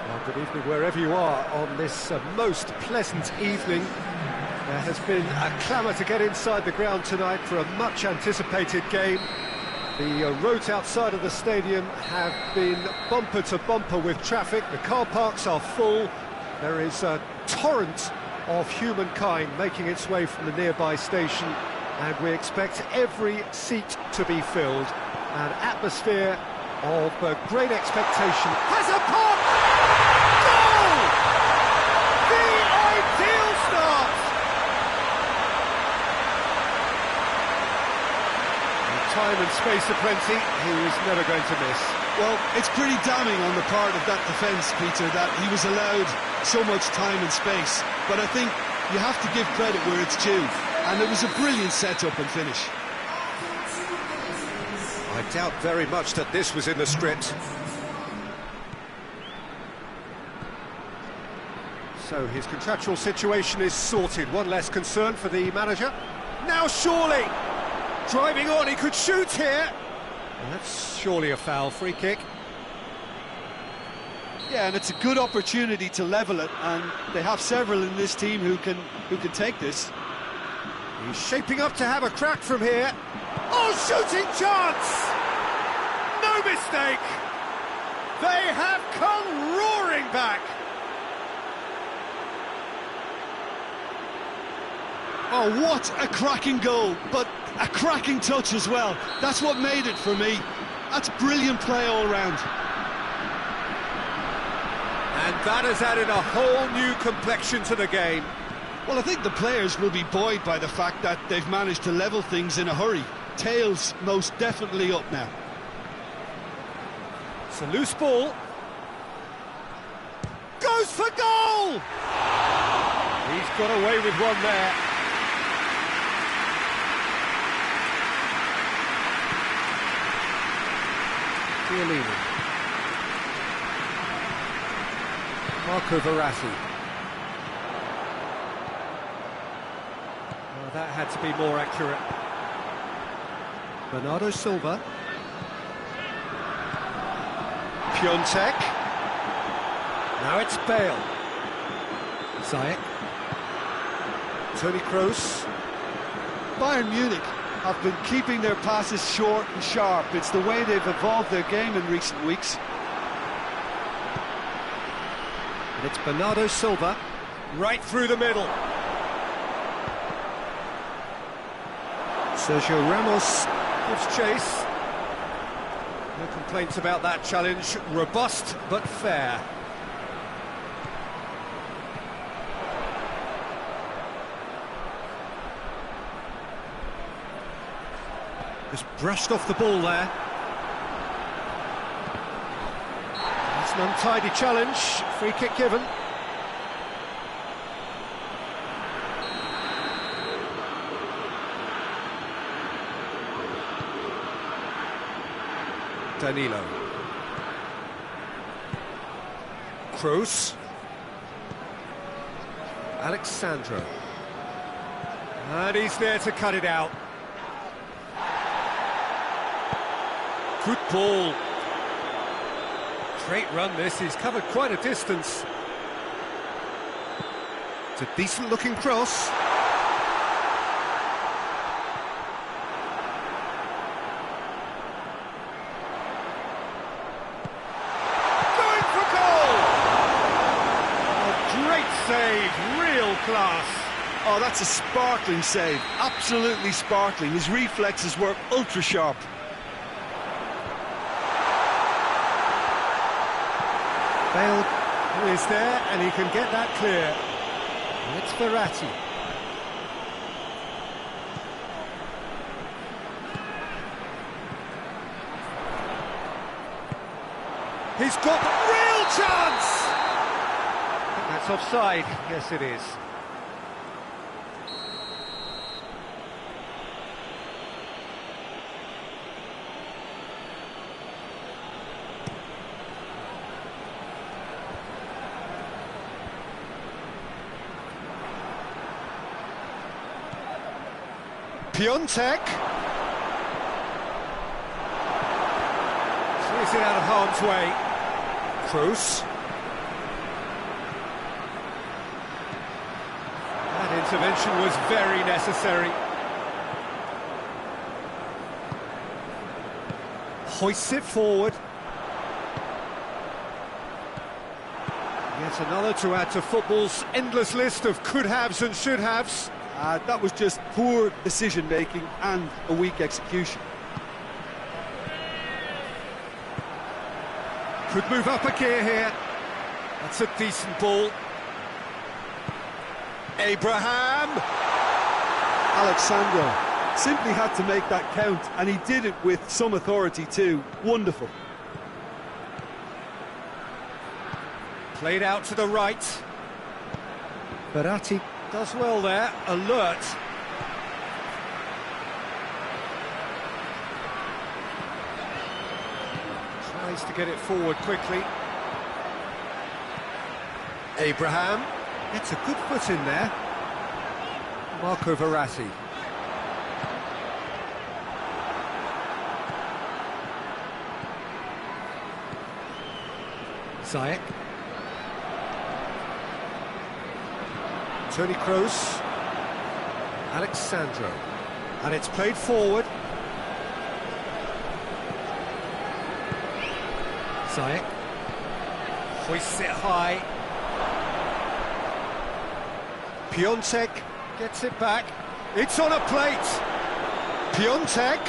Well, good evening wherever you are on this most pleasant evening. There has been a clamour to get inside the ground tonight for a much-anticipated game. The roads outside of the stadium have been bumper to bumper with traffic. The car parks are full. There is a torrent of humankind making its way from the nearby station, and we expect every seat to be filled. An atmosphere of great expectation. Has a pop! Goal! The ideal start! Time and space aplenty, he was never going to miss. Well, it's pretty damning on the part of that defence, Peter, that he was allowed so much time and space. But I think you have to give credit where it's due. And it was a brilliant setup and finish. I doubt very much that this was in the script. So his contractual situation is sorted. One less concern for the manager. Now surely! Driving on, he could shoot here! And that's surely a foul, free kick. Yeah, and it's a good opportunity to level it, and they have several in this team who can take this. He's shaping up to have a crack from here. Oh, shooting chance! No mistake! They have come roaring back! Oh, what a cracking goal, but a cracking touch as well. That's what made it for me. That's brilliant play all round. And that has added a whole new complexion to the game. Well, I think the players will be buoyed by the fact that they've managed to level things in a hurry. Tails most definitely up now. It's a loose ball. Goes for goal! He's got away with one there. Chiellini. Marco Verratti. Oh, that had to be more accurate. Bernardo Silva. Piontek. Now it's Bale. Ziyech. Toni Kroos. Bayern Munich have been keeping their passes short and sharp. It's the way they've evolved their game in recent weeks. And it's Bernardo Silva, right through the middle. Sergio Ramos gives chase. No complaints about that challenge. Robust but fair. Just brushed off the ball there. It's an untidy challenge. Free kick given. Danilo. Kroos. Alexandro. And he's there to cut it out. Good ball. Great run this, he's covered quite a distance. It's a decent looking cross. Going for goal! A great save, real class. Oh, that's a sparkling save, absolutely sparkling. His reflexes were ultra sharp. Bale is there, and he can get that clear. And it's Verratti. He's got the real chance! I think that's offside. Yes, it is. Piontek. Sees it out of harm's way. Kroos. That intervention was very necessary. Hoists it forward. Yet another to add to football's endless list of could-haves and should-haves. That was just poor decision-making and a weak execution. Could move up a gear here. That's a decent ball. Abraham! Alexandro simply had to make that count, and he did it with some authority too. Wonderful. Played out to the right. Verratti does well there, alert. Tries to get it forward quickly. Abraham gets a good foot in there. Marco Verratti. Ziyech. Toni Kroos, Alexandro, and it's played forward. Ziyech hoists it high. Piontek gets it back. It's on a plate. Piontek.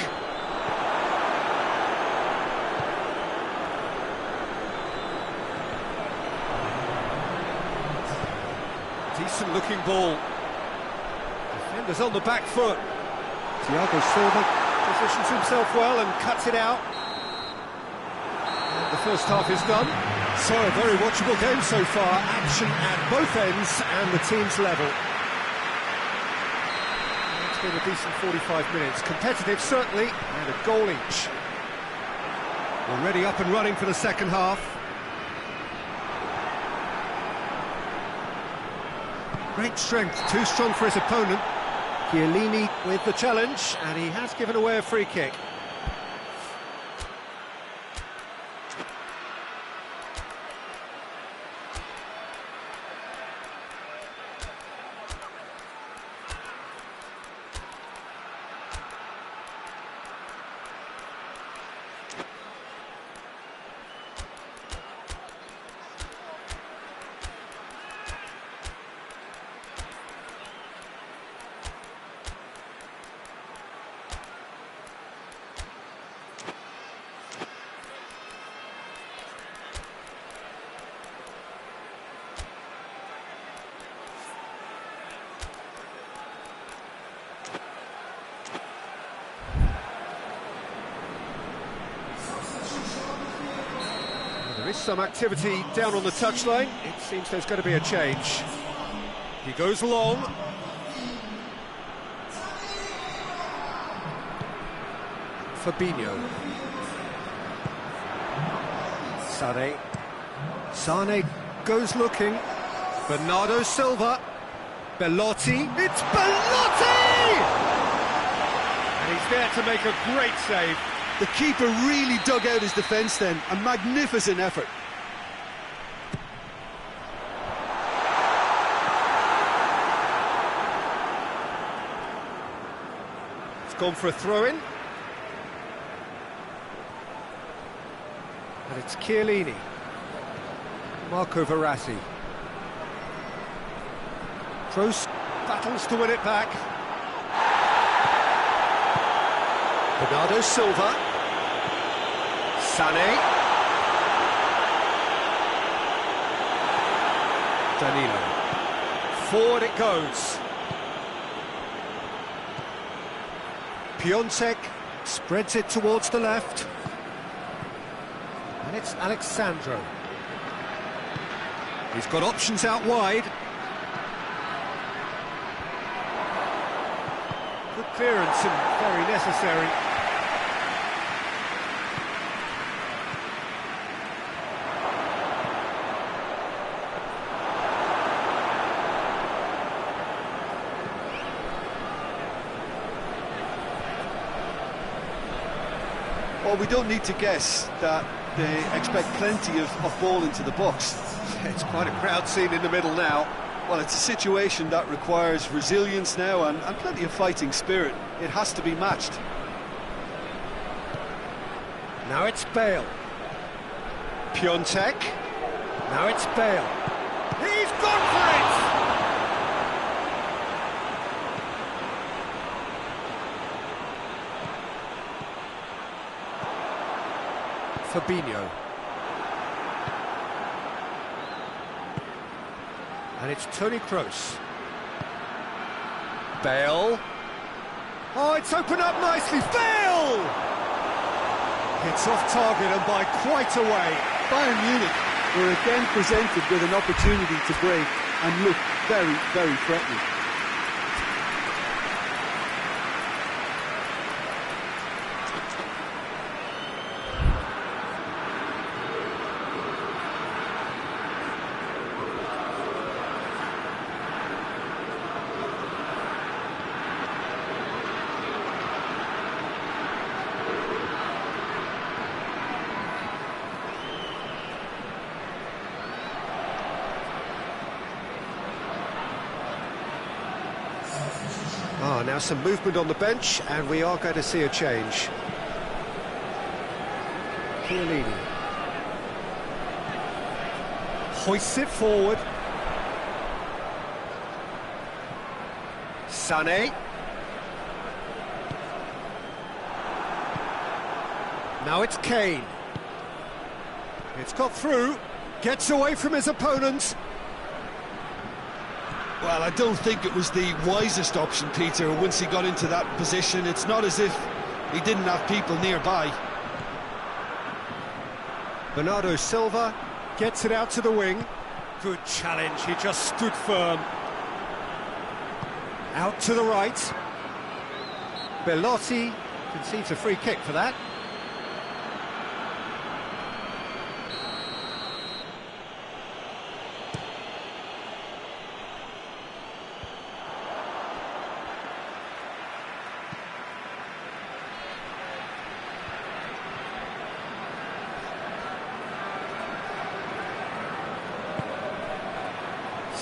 Decent looking ball. Defenders on the back foot. Thiago Silva positions himself well and cuts it out. And the first half is done. So a very watchable game so far. Action at both ends and the teams level. It's been a decent 45 minutes. Competitive certainly, and a goal each. Already up and running for the second half. Great strength, too strong for his opponent. Chiellini with the challenge, and he has given away a free kick. some activity down on the touchline. It seems there's going to be a change. He goes long. Fabinho. Sane goes looking. Bernardo Silva. Belotti. It's Belotti! And he's there to make a great save. The keeper really dug out his defence then. A magnificent effort. It's gone for a throw-in. And it's Chiellini. Marco Verratti. Kroos battles to win it back. Bernardo Silva. Sané. Danilo. Forward it goes. Piontek spreads it towards the left. And it's Alexandro. He's got options out wide. Good clearance and very necessary. Well, we don't need to guess that they expect plenty of ball into the box. It's quite a crowd scene in the middle now. Well, it's a situation that requires resilience now and plenty of fighting spirit. It has to be matched. Now it's Bale. Piontek. Now it's Bale. He's gone for it! Fabinho. And it's Toni Kroos. Bale. Oh, it's opened up nicely. Bale! It's off target and by quite a way. Bayern Munich were again presented with an opportunity to break and look very, very threatening. Now some movement on the bench, and we are going to see a change. Chiellini hoists it forward. Sané. Now it's Kane. It's got through, gets away from his opponent. Well, I don't think it was the wisest option, Peter, once he got into that position. It's not as if he didn't have people nearby. Bernardo Silva gets it out to the wing. Good challenge, he just stood firm. Out to the right. Belotti concedes a free kick for that.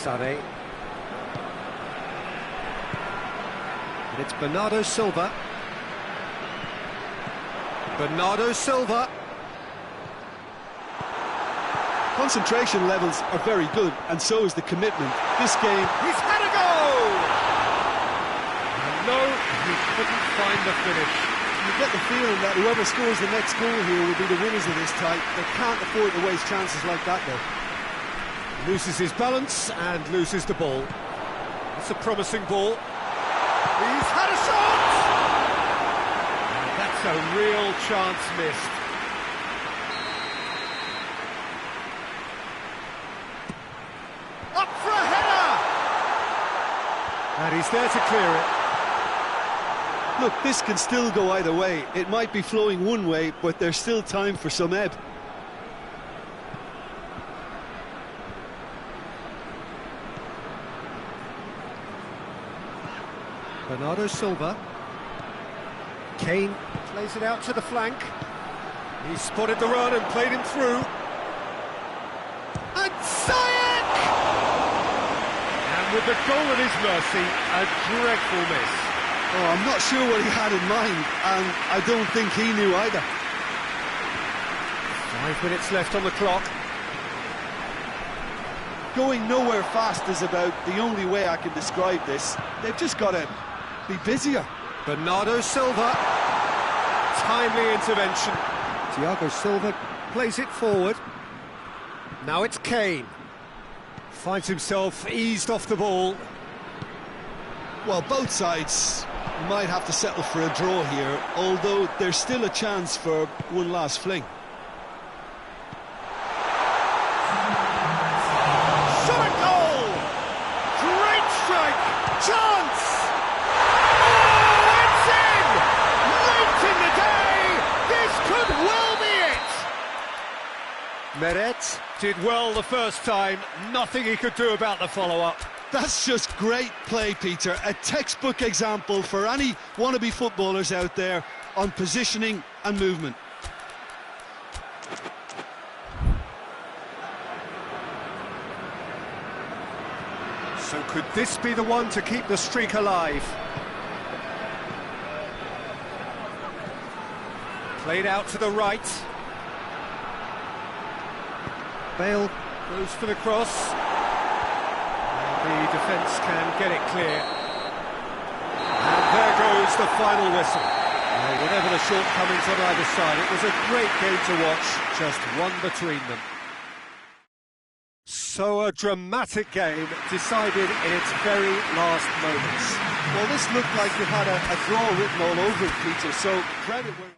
Sané. And it's Bernardo Silva. Bernardo Silva. Concentration levels are very good, and so is the commitment. This game... He's had a go! And no, he couldn't find the finish. You get the feeling that whoever scores the next goal here will be the winners of this tie. They can't afford to waste chances like that, though. Loses his balance and loses the ball. It's a promising ball. He's had a shot! And that's a real chance missed. And he's there to clear it. Look, this can still go either way. It might be flowing one way, but there's still time for some ebb. Bernardo Silva. Kane plays it out to the flank. He spotted the run and played him through. And Ziyech! And with the goal at his mercy, a dreadful miss. Oh, I'm not sure what he had in mind, and I don't think he knew either. 5 minutes left on the clock. Going nowhere fast is about the only way I can describe this. They've just got to be busier. Bernardo Silva. Timely intervention. Thiago Silva plays it forward. Now it's Kane. Finds himself eased off the ball. Well, both sides might have to settle for a draw here, although there's still a chance for one last fling. Shot at goal! Great strike! Chance! Oh, it's in! Late in the day! This could well be it! Meret did well the first time. Nothing he could do about the follow-up. That's just great play, Peter. A textbook example for any wannabe footballers out there on positioning and movement. So could this be the one to keep the streak alive? Played out to the right. Bale goes for the cross. The defence can get it clear. And there goes the final whistle. Whatever the shortcomings on either side, it was a great game to watch, just one between them. So a dramatic game decided in its very last moments. Well, this looked like it had a draw written all over it, Peter, so credit where...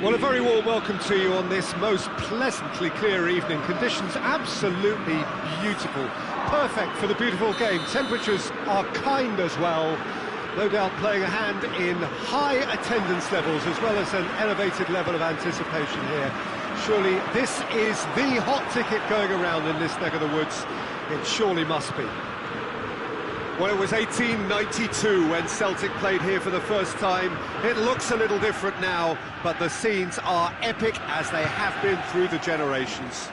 Well, a very warm welcome to you on this most pleasantly clear evening. Conditions absolutely beautiful. Perfect for the beautiful game. Temperatures are kind as well. No doubt playing a hand in high attendance levels as well as an elevated level of anticipation here. Surely this is the hot ticket going around in this neck of the woods. It surely must be. Well, it was 1892 when Celtic played here for the first time. It looks a little different now, but the scenes are epic as they have been through the generations.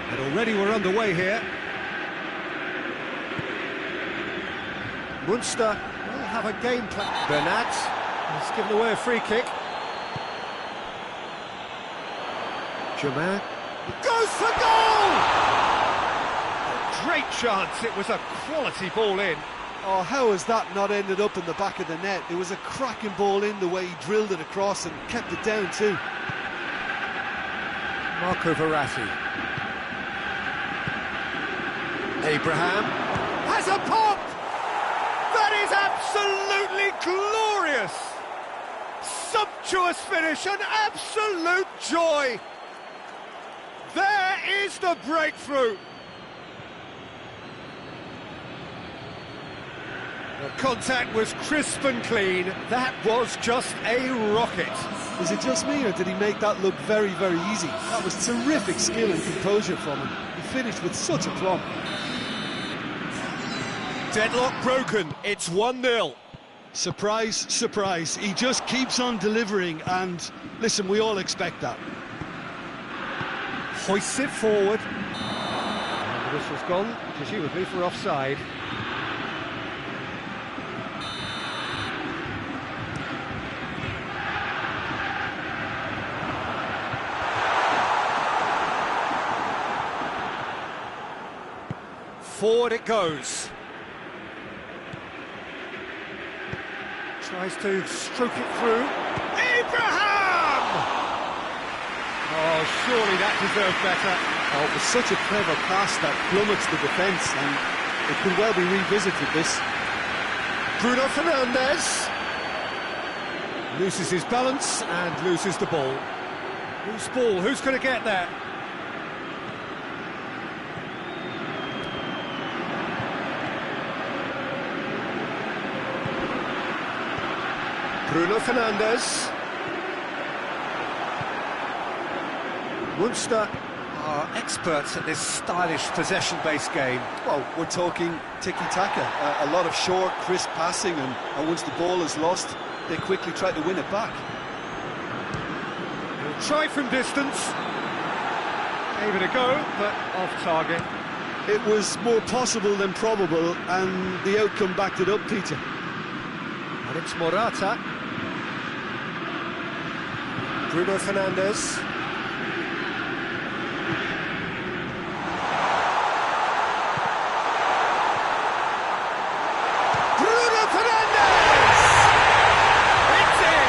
And already we're underway here. Munster will have a game plan. Bernat has given away a free kick. Germain goes for goal! Great chance, it was a quality ball in. Oh, how has that not ended up in the back of the net? It was a cracking ball in, the way he drilled it across and kept it down too. Marco Verratti. Abraham has a pop! That is absolutely glorious! Sumptuous finish, an absolute joy! There is the breakthrough! The contact was crisp and clean. That was just a rocket. Is it just me, or did he make that look very, very easy? That was terrific skill and composure from him. He finished with such aplomb. Deadlock broken. It's 1-0. Surprise, surprise. He just keeps on delivering, and listen, we all expect that. Hoists it forward. The Whistle's gone, presumably for offside. Forward it goes. Tries to stroke it through. Abraham! Oh, surely that deserved better. Oh, it was such a clever pass that plummets the defence, and it could well be revisited, this. Bruno Fernandes loses his balance and loses the ball. Whose ball? Who's going to get there? Bruno Fernandes. Munster are experts at this stylish possession-based game. Well, we're talking tiki-taka, a lot of short, crisp passing, and once the ball is lost, they quickly try to win it back. He'll try from distance. Gave it a go, but off target. It was more possible than probable, and the outcome backed it up, Peter. And it's Morata. Bruno Fernandes. Bruno Fernandes! It's in!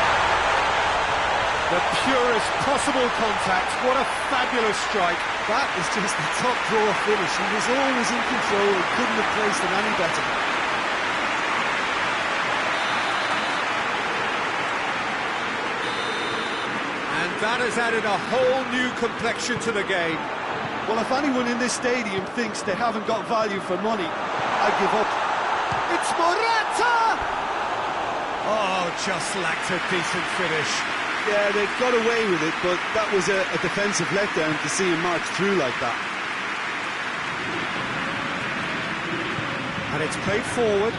The purest possible contact. What a fabulous strike. That is just the top drawer finish. He was always in control and couldn't have placed it any better. And that has added a whole new complexion to the game. Well, if anyone in this stadium thinks they haven't got value for money, I give up. It's Morata! Oh, just lacked a decent finish. Yeah, they got away with it, but that was a defensive letdown to see him march through like that. And it's played forward.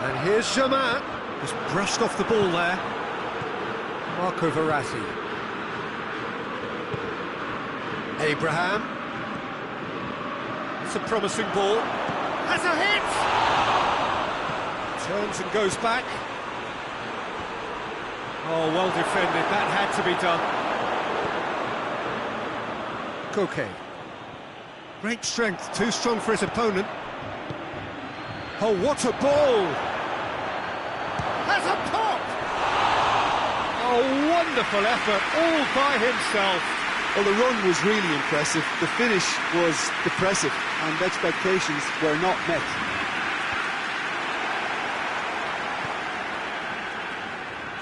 And here's Germain, just brushed off the ball there. Marco Verratti. Abraham. It's a promising ball. Has a hit! Turns and goes back. Oh, well defended. That had to be done. Koke. Great strength, too strong for his opponent. Oh, what a ball! Has a pop! Oh, wonderful effort, all by himself. Well, the run was really impressive. The finish was depressive, and expectations were not met.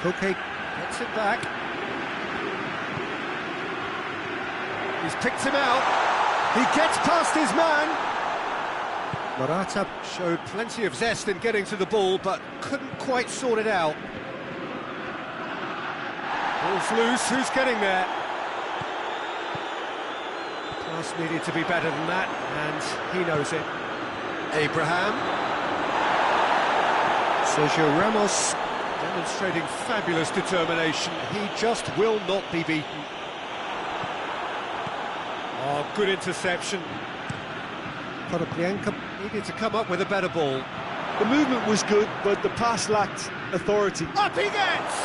Koke gets it back. He's picked him out. He gets past his man. Morata showed plenty of zest in getting to the ball, but couldn't quite sort it out. Ball's loose, who's getting there? Pass needed to be better than that, and he knows it. Abraham. Sergio Ramos demonstrating fabulous determination. He just will not be beaten. Oh, good interception. Konoplyanka needed to come up with a better ball. The movement was good, but the pass lacked authority. Up he gets!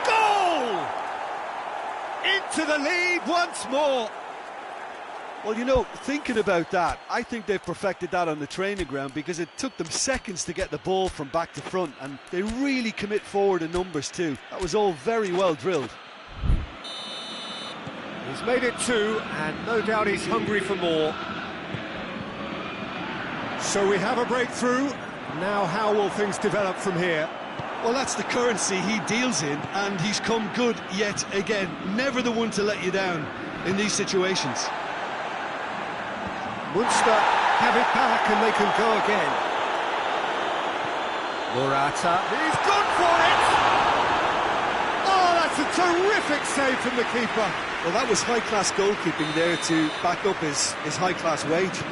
Goal! Into the lead once more. Well, you know, thinking about that, I think they've perfected that on the training ground, because it took them seconds to get the ball from back to front, and they really commit forward in numbers too. That was all very well drilled. He's made it 2, and no doubt he's hungry for more. So we have a breakthrough. Now how will things develop from here? Well, that's the currency he deals in, and he's come good yet again. Never the one to let you down in these situations. Munster have it back and they can go again. Morata, he's gone for it! Oh, that's a terrific save from the keeper. Well, that was high-class goalkeeping there to back up his high-class wage.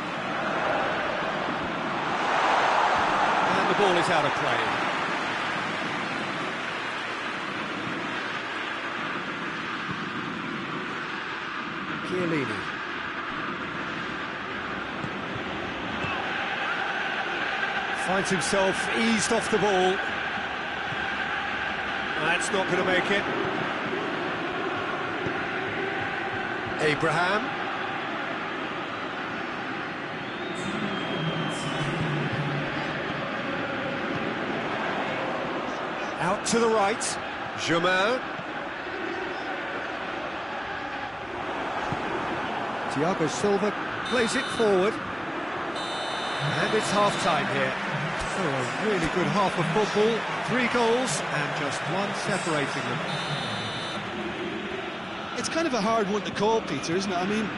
And the ball is out of play. Chiellini. Finds himself eased off the ball. That's not going to make it. Abraham. Out to the right. Germain. Thiago Silva plays it forward. And it's half-time here. So a really good half of football. 3 goals and just one separating them. It's kind of a hard one to call, Peter, isn't it? I mean,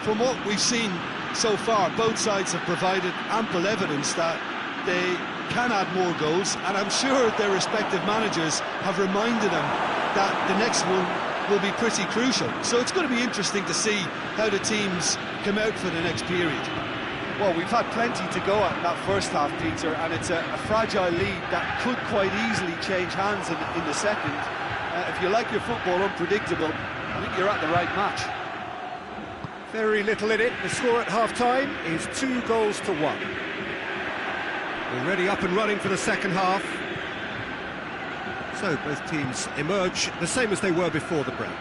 from what we've seen so far, both sides have provided ample evidence that they can add more goals, and I'm sure their respective managers have reminded them that the next one will be pretty crucial. So it's going to be interesting to see how the teams come out for the next period. Well, we've had plenty to go at in that first half, Peter, and it's a fragile lead that could quite easily change hands in the second. If you like your football unpredictable, I think you're at the right match. Very little in it. The score at half-time is 2 goals to 1. Already up and running for the second half. So both teams emerge the same as they were before the break.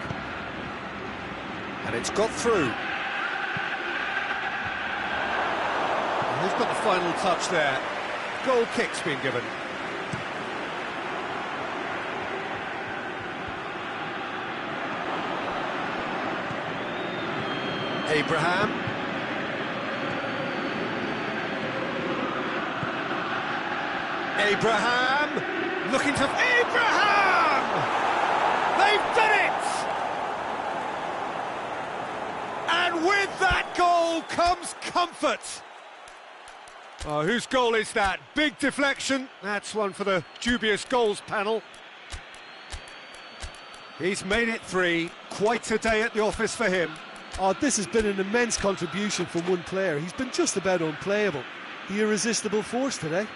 And it's got through. And who's got the final touch there? Goal kick's been given. Abraham. Abraham! Looking to... Abraham! They've done it! And with that goal comes comfort. Oh, whose goal is that? Big deflection. That's one for the dubious goals panel. He's made it 3. Quite a day at the office for him. Oh, this has been an immense contribution from one player. He's been just about unplayable. The irresistible force today.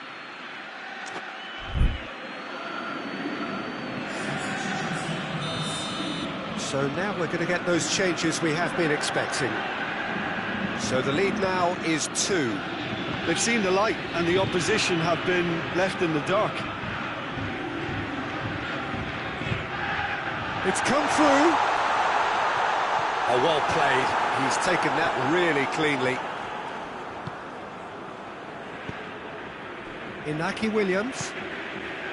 So now we're going to get those changes we have been expecting. So the lead now is 2. They've seen the light, and the opposition have been left in the dark. It's come through. Oh, well played. He's taken that really cleanly. Inaki Williams.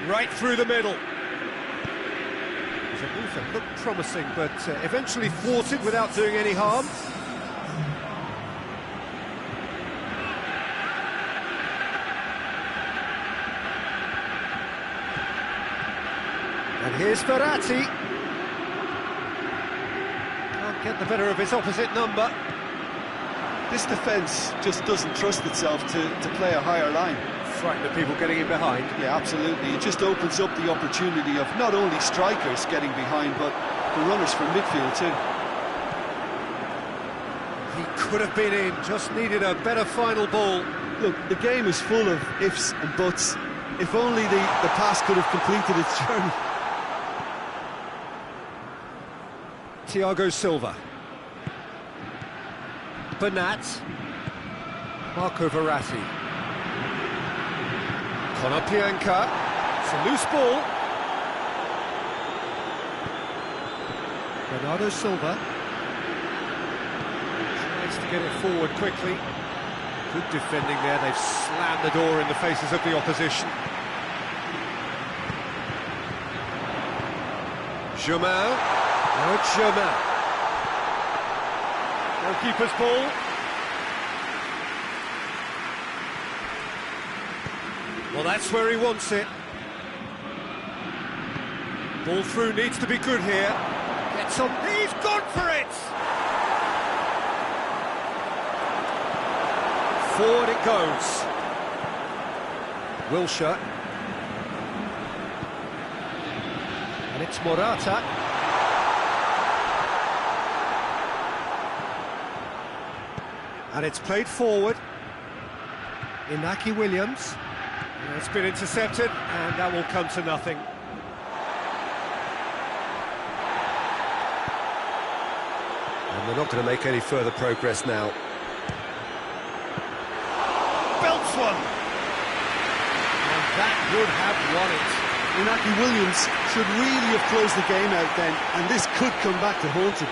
Right through the middle. The move that looked promising, but eventually thwarted without doing any harm. And here's Verratti. Can't get the better of his opposite number. This defence just doesn't trust itself to play a higher line. Frightened of people getting in behind. Yeah, absolutely. It just opens up the opportunity of not only strikers getting behind, but the runners from midfield too. He could have been in, just needed a better final ball. Look, the game is full of ifs and buts. If only the pass could have completed its journey. Thiago Silva. Bernat. Marco Verratti. Konoplyanka. It's a loose ball. Bernardo Silva. Tries to get it forward quickly. Good defending there. They've slammed the door in the faces of the opposition. Germain. Now it's Germain. Goalkeeper's ball. Well, that's where he wants it. Ball through needs to be good here. Gets on. He's gone for it! Forward it goes. Wilshere. And it's Morata. And it's played forward. Inaki Williams. It's been intercepted, and that will come to nothing. And they're not going to make any further progress now. Belts one! And that would have won it. Inaki Williams should really have closed the game out then, and this could come back to haunt him.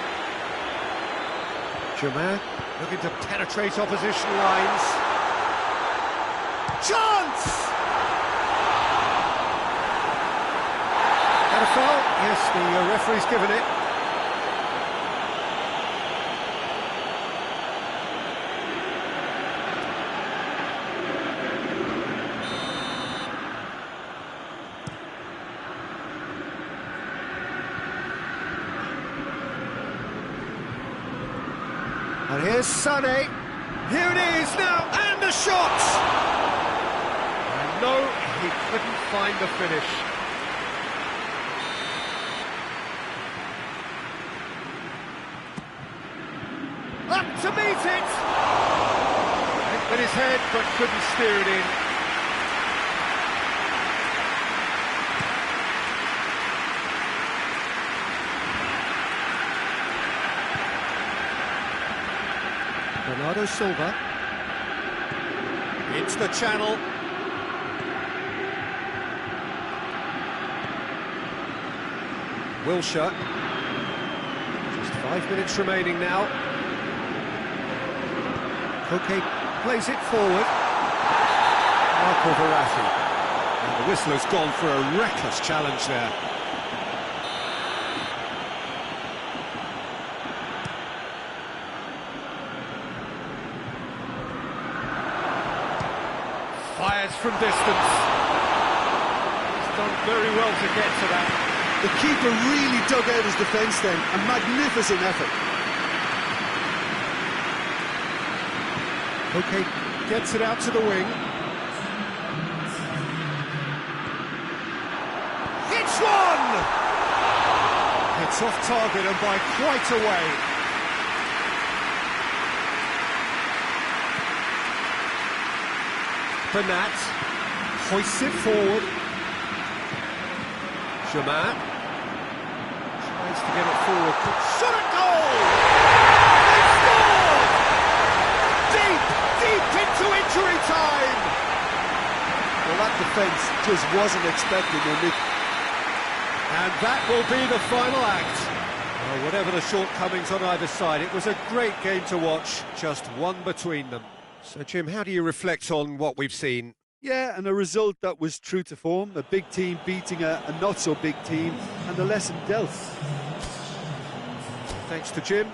Germain looking to penetrate opposition lines. Chance! That a foul? Yes, the referee's given it. And here's Sané. Here it is now, and the shot! And no, he couldn't find the finish. Up to meet it! Hit with his head, but couldn't steer it in. Bernardo Silva. Into the channel. Wilshere. Just 5 minutes remaining now. Koke plays it forward. Marco Verratti. And the whistle has gone for a reckless challenge there. Fires from distance. He's done very well to get to that. The keeper really dug out his defence then, a magnificent effort. Okay, gets it out to the wing. Hits one! It's off target and by quite a way. Bernat hoists it forward. Germain tries to get it forward. Shot at goal! They scored! Deep into injury time! Well, that defence just wasn't expecting them. And that will be the final act. Well, whatever the shortcomings on either side, it was a great game to watch, just one between them. So, Jim, how do you reflect on what we've seen? Yeah, and a result that was true to form, a big team beating a not-so-big team, and the lesson dealt. Thanks to Jim.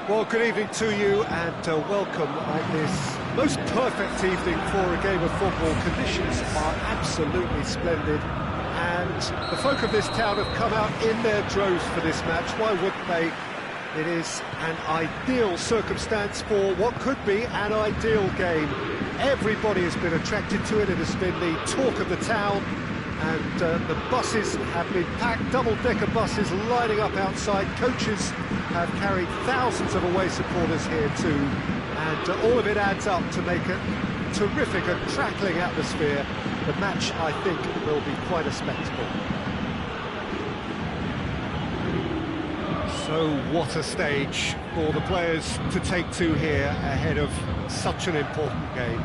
Well, good evening to you and welcome on this most perfect evening for a game of football. Conditions are absolutely splendid and the folk of this town have come out in their droves for this match. Why wouldn't they? It is an ideal circumstance for what could be an ideal game. Everybody has been attracted to it. It has been the talk of the town. And the buses have been packed, double-decker buses lining up outside. Coaches have carried thousands of away supporters here too. And all of it adds up to make a terrific and crackling atmosphere. The match, I think, will be quite a spectacle. So what a stage for the players to take to here ahead of such an important game.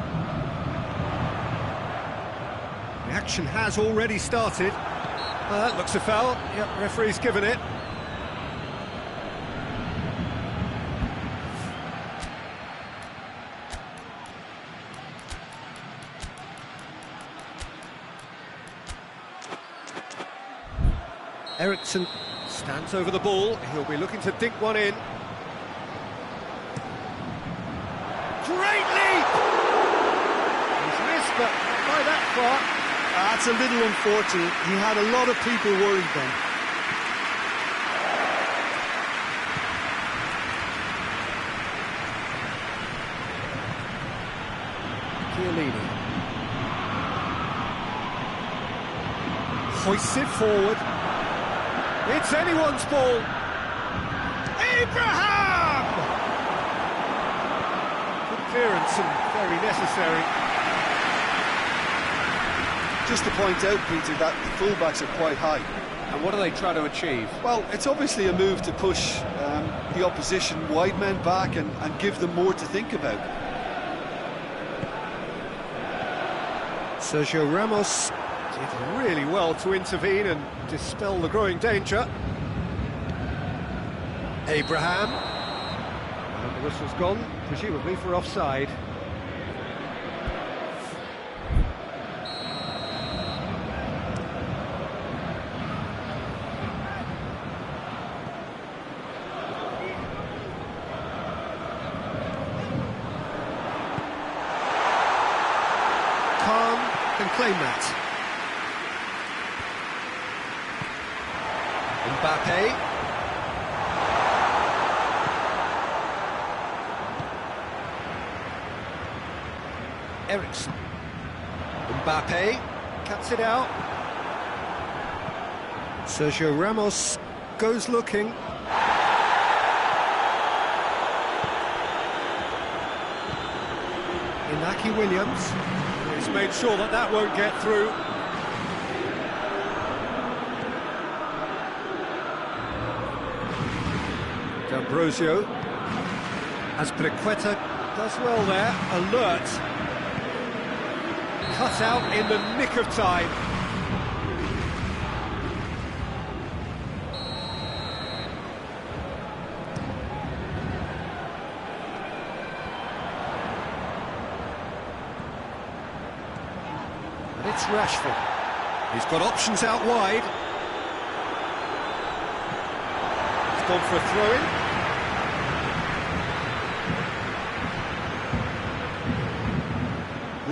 The action has already started. That looks a foul. Yep, referee's given it. Eriksson stands over the ball. He'll be looking to dink one in. Great leap! He's missed, but not by that far. That's a little unfortunate. He had a lot of people worried then. Chiellini hoists it forward. It's anyone's ball. Abraham! Good clearance and very necessary. Just to point out, Peter, that the fullbacks are quite high. And what are they trying to achieve? Well, it's obviously a move to push the opposition wide men back and give them more to think about. Sergio Ramos did really well to intervene and dispel the growing danger. Abraham. And the whistle's gone, presumably for offside. Can claim that. Mbappe. Eriksson. Mbappe cuts it out. Sergio Ramos goes looking. Inaki Williams. He's made sure that that won't get through. D'Ambrosio. Azpilicueta does well there. Alert. Cut out in the nick of time. It's Rashford. He's got options out wide. He's gone for a throw-in.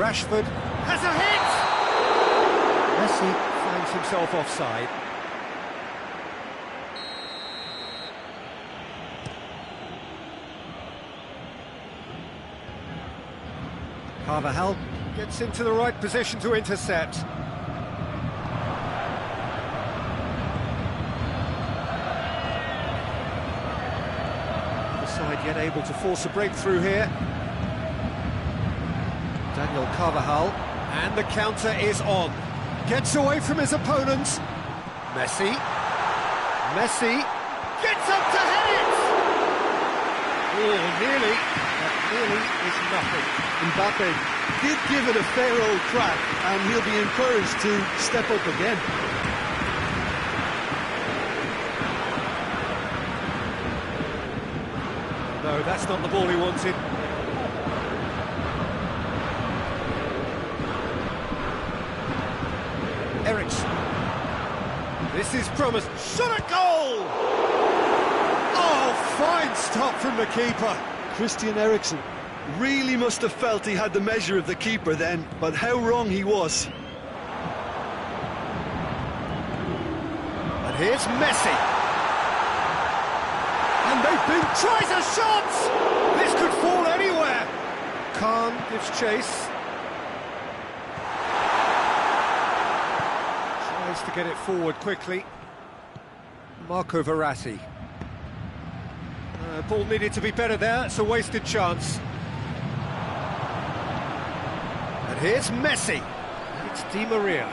Rashford has a hit! Messi finds himself offside. Carvajal gets into the right position to intercept. The side yet able to force a breakthrough here. Daniel Carvajal, and the counter is on. Gets away from his opponents. Messi. Messi gets up to head it! Oh, nearly. That nearly is nothing. Mbappe did give it a fair old crack, and he'll be encouraged to step up again. No, that's not the ball he wanted. Eriksson. This is promised. Shot at goal! Oh, fine stop from the keeper. Christian Eriksen really must have felt he had the measure of the keeper then, but how wrong he was. And here's Messi. And they've been... tries a shot! This could fall anywhere. Khan gives chase. Tries to get it forward quickly. Marco Verratti. Ball needed to be better there, it's a wasted chance. And here's Messi. It's Di Maria.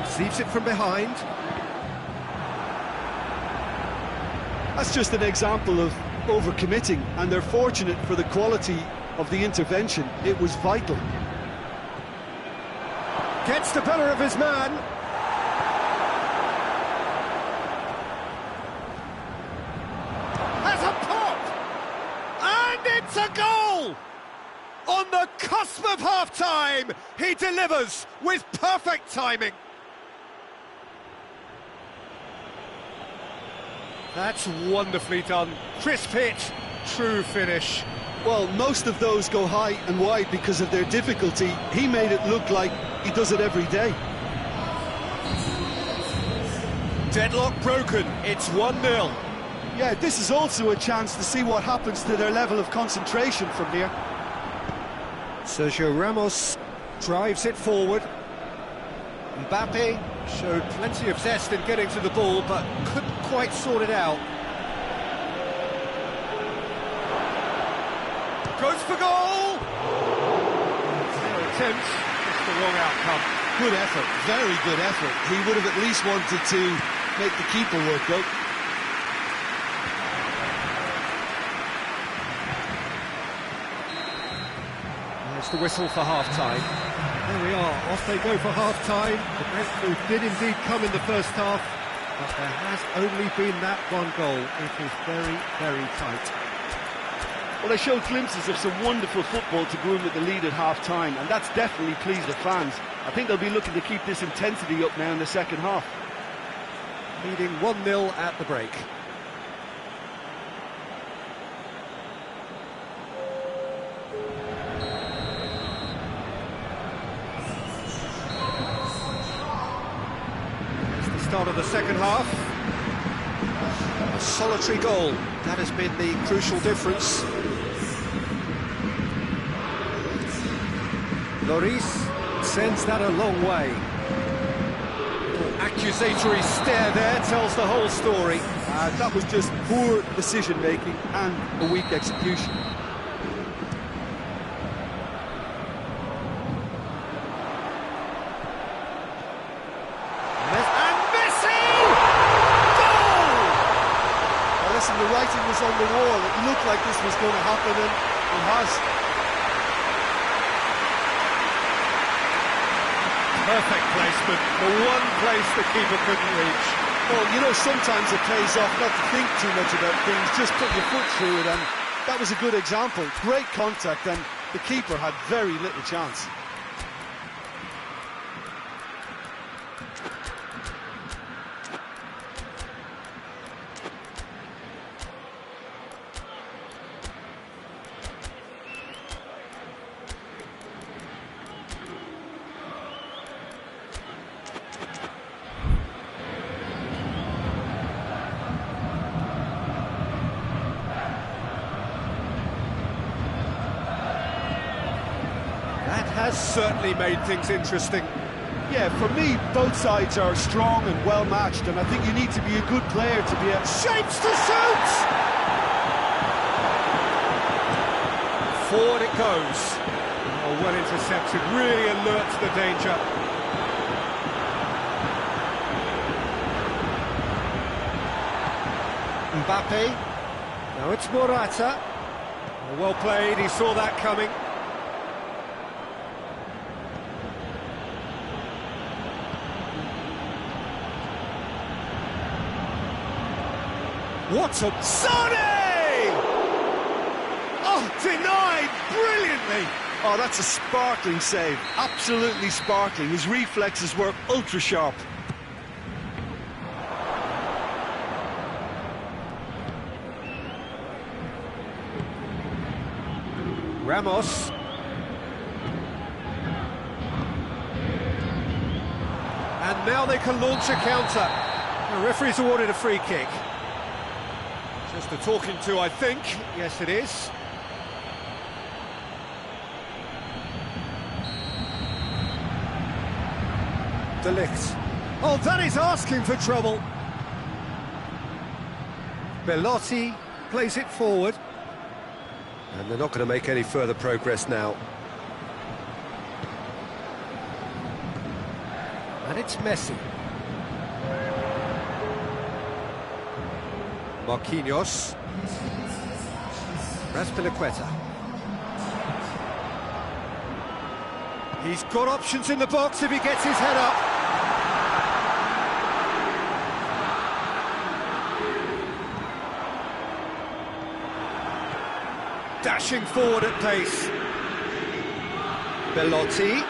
Receives it from behind. That's just an example of overcommitting, and they're fortunate for the quality of the intervention. It was vital. Gets the better of his man. Has a pop! And it's a goal! On the cusp of half-time, he delivers with perfect timing. That's wonderfully done. Crisp hit, true finish. Well, most of those go high and wide because of their difficulty. He made it look like he does it every day. Deadlock broken, it's 1-0. Yeah, this is also a chance to see what happens to their level of concentration from here. Sergio Ramos drives it forward. Mbappe showed plenty of zest in getting to the ball, but couldn't quite sort it out. Goes for goal! Fair attempt, just the wrong outcome. Good effort, very good effort. He would have at least wanted to make the keeper work, though. There's the whistle for half-time. There we are, off they go for half-time. The breakthrough did indeed come in the first half, but there has only been that one goal. It is very, very tight. Well, they showed glimpses of some wonderful football to go in with the lead at half-time, and that's definitely pleased the fans. I think they'll be looking to keep this intensity up now in the second half. Leading 1-0 at the break. Start of the second half. A solitary goal, that has been the crucial difference. Lloris sends that a long way. Accusatory stare there tells the whole story. That was just poor decision-making and a weak execution. The writing was on the wall. It looked like this was going to happen, and it has. Perfect placement, the one place the keeper couldn't reach. Well, you know, sometimes it pays off not to think too much about things, just put your foot through it, and that was a good example. Great contact, and the keeper had very little chance. Has certainly made things interesting. Yeah, for me, both sides are strong and well matched, and I think you need to be a good player to be a... Shapes to shoot! Forward it goes. Oh, well intercepted, really alert to the danger. Mbappe. Now it's Morata. Well played, he saw that coming. What a... Sonny! Oh, denied brilliantly! Oh, that's a sparkling save. Absolutely sparkling. His reflexes were ultra-sharp. Ramos. And now they can launch a counter. The referee's awarded a free kick. Just a talking to, I think. Yes, it is. De Ligt. Oh, that is asking for trouble. Belotti plays it forward. And they're not going to make any further progress now. And it's Messi. Marquinhos. Raspilicueta. He's got options in the box if he gets his head up. Dashing forward at pace. Belotti.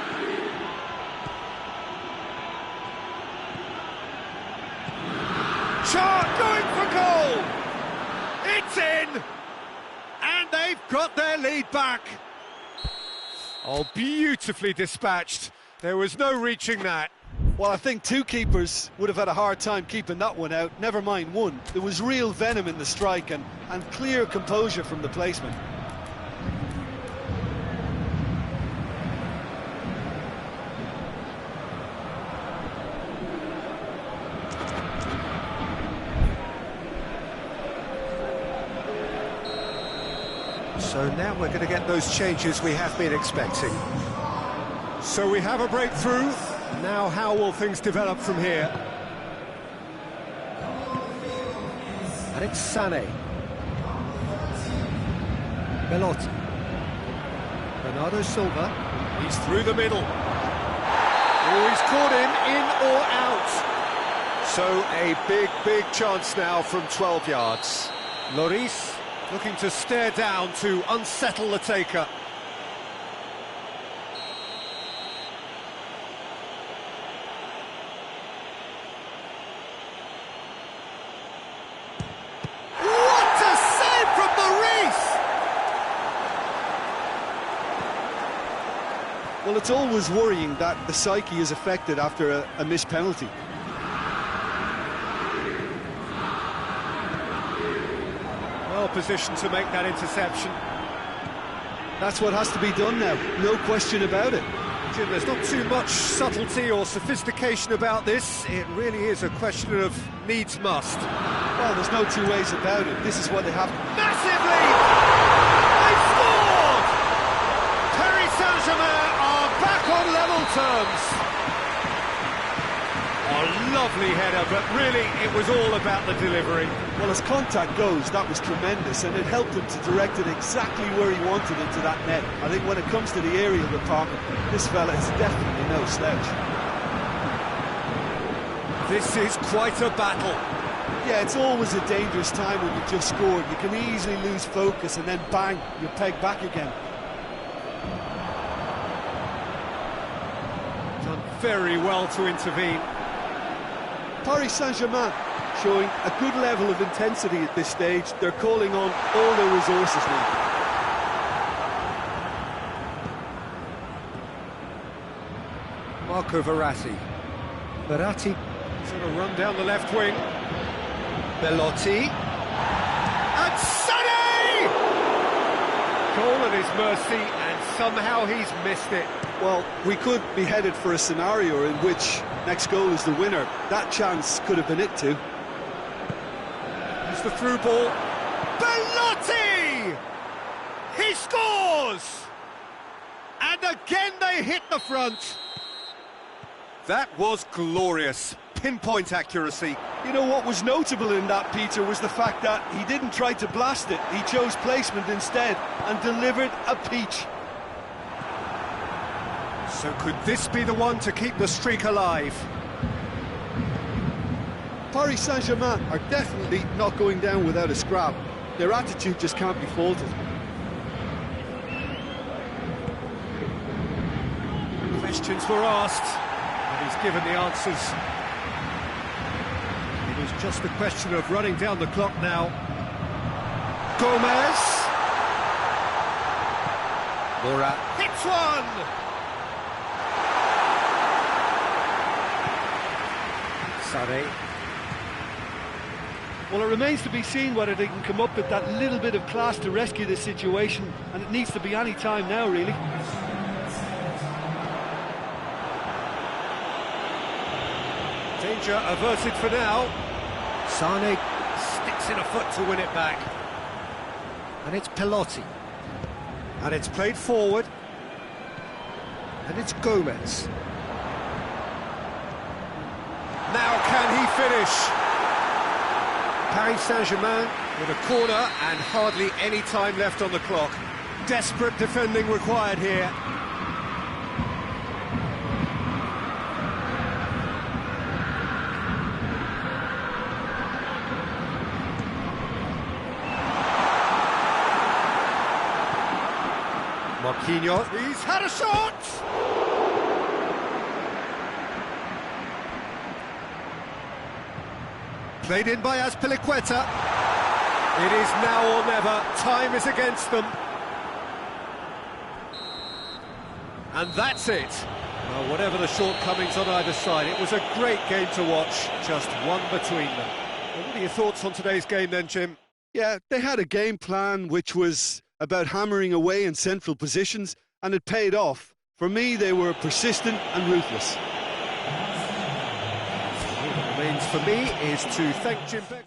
Shot going for goal! It's in! And they've got their lead back. Oh, beautifully dispatched. There was no reaching that. Well, I think two keepers would have had a hard time keeping that one out, never mind one. There was real venom in the strike and clear composure from the placement. So now we're going to get those changes we have been expecting. So we have a breakthrough. Now how will things develop from here? And it's Sané. Belotti. Bernardo Silva. He's through the middle. Oh, he's caught him in or out. So a big chance now from 12 yards. Lloris looking to stare down to unsettle the taker. What a save from Lloris! Well, it's always worrying that the psyche is affected after a missed penalty. Well positioned to make that interception. That's what has to be done now, no question about it. Jim, there's not too much subtlety or sophistication about this. It really is a question of needs must. Well, there's no two ways about it. This is what they have to... Massively! They've scored! Paris Saint-Germain are back on level terms. A lovely header, but really it was all about the delivery. Well, as contact goes, that was tremendous, and it helped him to direct it exactly where he wanted it to that net. I think when it comes to the aerial department, this fella is definitely no slouch. This is quite a battle. Yeah, it's always a dangerous time when you've just scored. You can easily lose focus and then bang, you're pegged back again. Done very well to intervene. Paris Saint-Germain showing a good level of intensity at this stage. They're calling on all their resources now. Marco Verratti. Verratti sort of run down the left wing. Belotti. And Sané! Goal at his mercy, and somehow he's missed it. Well, we could be headed for a scenario in which next goal is the winner. That chance could have been it too. Here's the through ball. Belotti! He scores! And again they hit the front. That was glorious. Pinpoint accuracy. You know what was notable in that, Peter, was the fact that he didn't try to blast it. He chose placement instead and delivered a peach. So could this be the one to keep the streak alive? Paris Saint-Germain are definitely not going down without a scrap. Their attitude just can't be faulted. Questions were asked, and he's given the answers. It was just a question of running down the clock now. Gomez. Murat hits one! Sane. Well, it remains to be seen whether they can come up with that little bit of class to rescue this situation, and it needs to be any time now, really. Danger averted for now. Sane sticks in a foot to win it back. And it's Pelotti. And it's played forward. And it's Gomez. Now can he finish? Paris Saint-Germain with a corner and hardly any time left on the clock. Desperate defending required here. Marquinhos, he's had a shot! Played in by Azpilicueta. It is now or never. Time is against them. And that's it. Well, whatever the shortcomings on either side, it was a great game to watch. Just one between them. Well, what are your thoughts on today's game then, Jim? Yeah, they had a game plan which was about hammering away in central positions, and it paid off. For me, they were persistent and ruthless. What remains for me is to thank Jim Beck.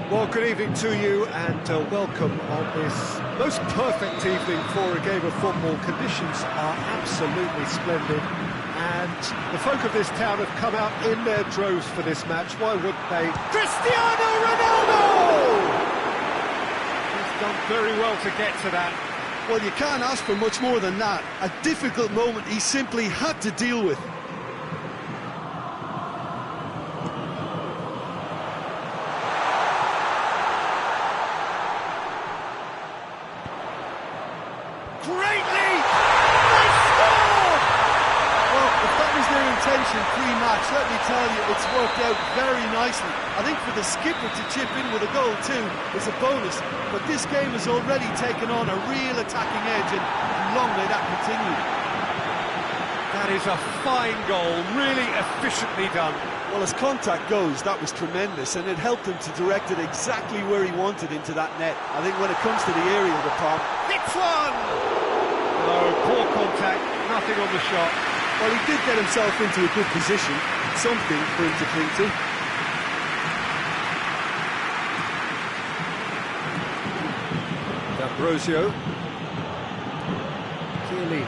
Well, good evening to you and welcome on this most perfect evening for a game of football. Conditions are absolutely splendid and the folk of this town have come out in their droves for this match. Why wouldn't they? Cristiano Ronaldo! He's done very well to get to that. Well, you can't ask for much more than that. A difficult moment he simply had to deal with. Pre-match, let me tell you, it's worked out very nicely. I think for the skipper to chip in with a goal too is a bonus, but this game has already taken on a real attacking edge and long may that continue. That is a fine goal, really efficiently done. Well, as contact goes, that was tremendous and it helped him to direct it exactly where he wanted into that net. I think when it comes to the aerial department... Hits one! No, poor contact, nothing on the shot. Well, he did get himself into a good position, something for him to cling to. D'Ambrosio. Chiellini.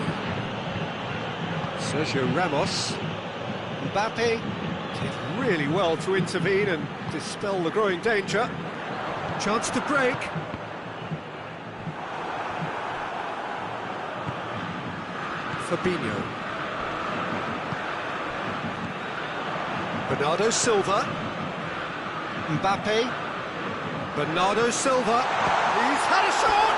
Sergio Ramos. Mbappe did really well to intervene and dispel the growing danger. Chance to break. Bernardo Silva. Mbappe. Bernardo Silva. He's had a shot!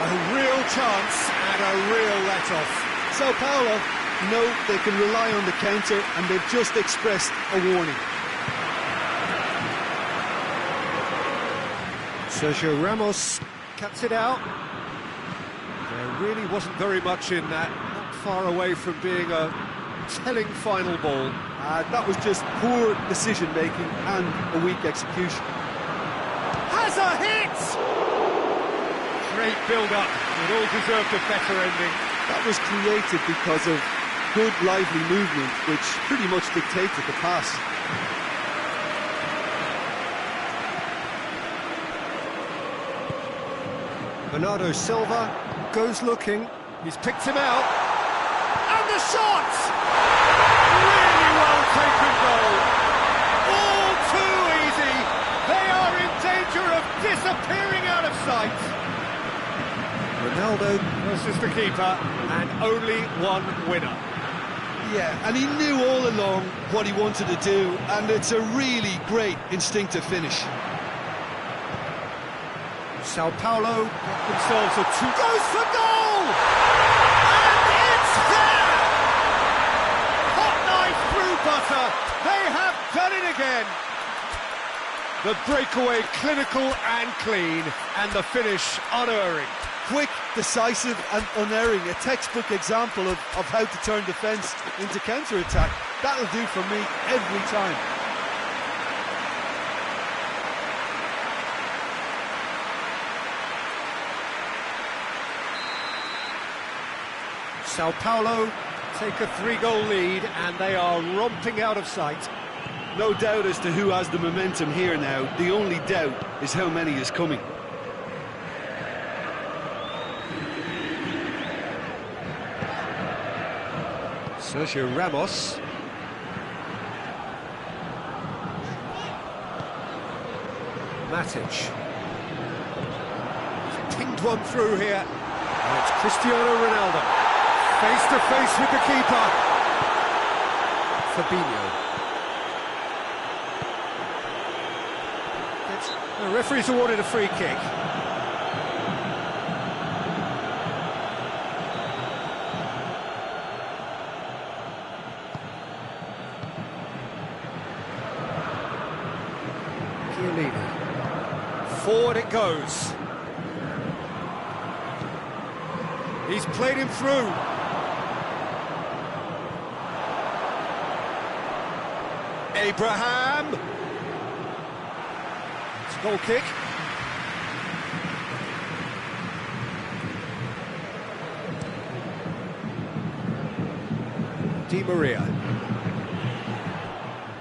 A real chance and a real let-off. Sao Paulo know they can rely on the counter, and they've just expressed a warning. Sergio Ramos cuts it out. There really wasn't very much in that, not far away from being a telling final ball. That was just poor decision-making and a weak execution. Has a hit! Great build-up. It all deserved a better ending. That was created because of good, lively movement, which pretty much dictated the pass. Bernardo Silva goes looking. He's picked him out. And the shot! Really well taken goal. All too easy. They are in danger of disappearing out of sight. Ronaldo versus the keeper, and only one winner. Yeah, and he knew all along what he wanted to do, and it's a really great instinctive finish. Sao Paulo get themselves a two. Goes for goal! And it's there! Hot knife through butter. They have done it again. The breakaway clinical and clean, and the finish unerring. Quick, decisive and unerring, a textbook example of how to turn defence into counter-attack. That'll do for me every time. Sao Paulo take a 3-goal lead, and they are romping out of sight. No doubt as to who has the momentum here now. The only doubt is how many is coming. Sergio Ramos. Matic. Pinged one through here. And it's Cristiano Ronaldo. Face to face with the keeper. Fabinho. The referee's awarded a free kick. Forward it goes. He's played him through. Abraham. It's a goal kick. Di Maria.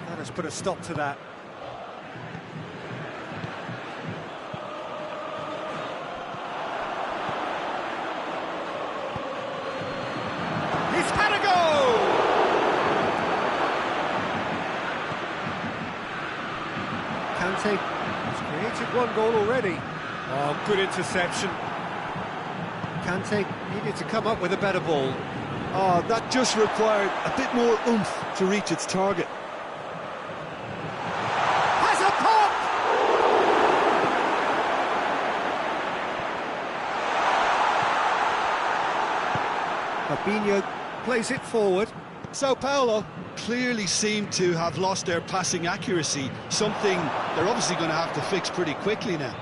That has put a stop to that. Kante has created one goal already. Oh, good interception. Kante needed to come up with a better ball. Oh, that just required a bit more oomph to reach its target. Has a pop! Fabinho plays it forward. Sao Paulo clearly seem to have lost their passing accuracy, something they're obviously going to have to fix pretty quickly now.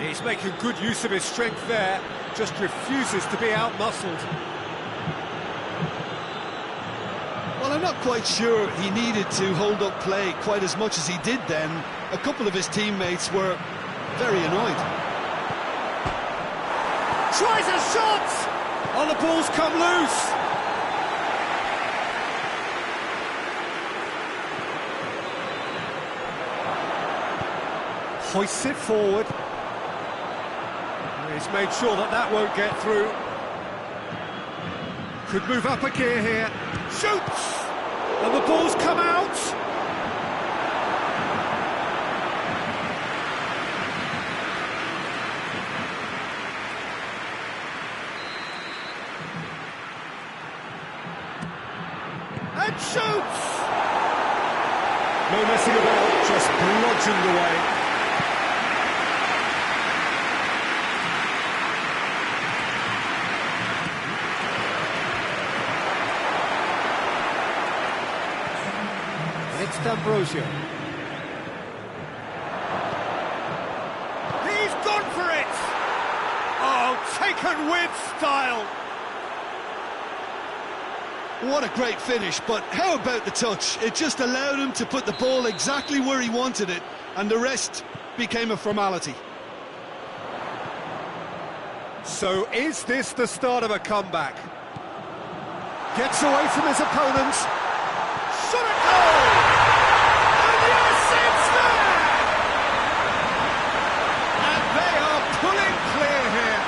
He's making good use of his strength there, just refuses to be out-muscled. Well, I'm not quite sure he needed to hold up play quite as much as he did then. A couple of his teammates were very annoyed. Tries a shot! Oh, the ball's come loose! Hoists it forward. He's made sure that that won't get through. Could move up a gear here. Shoots! And the ball's come out! And Shoots! No messing about, just bludgeoned away. It's D'Ambrosio. He's gone for it! Oh, taken with style! What a great finish, but how about the touch? It just allowed him to put the ball exactly where he wanted it, and the rest became a formality. So is this the start of a comeback? Gets away from his opponents. Shot at goal! And yes, it's there! And they are pulling clear here.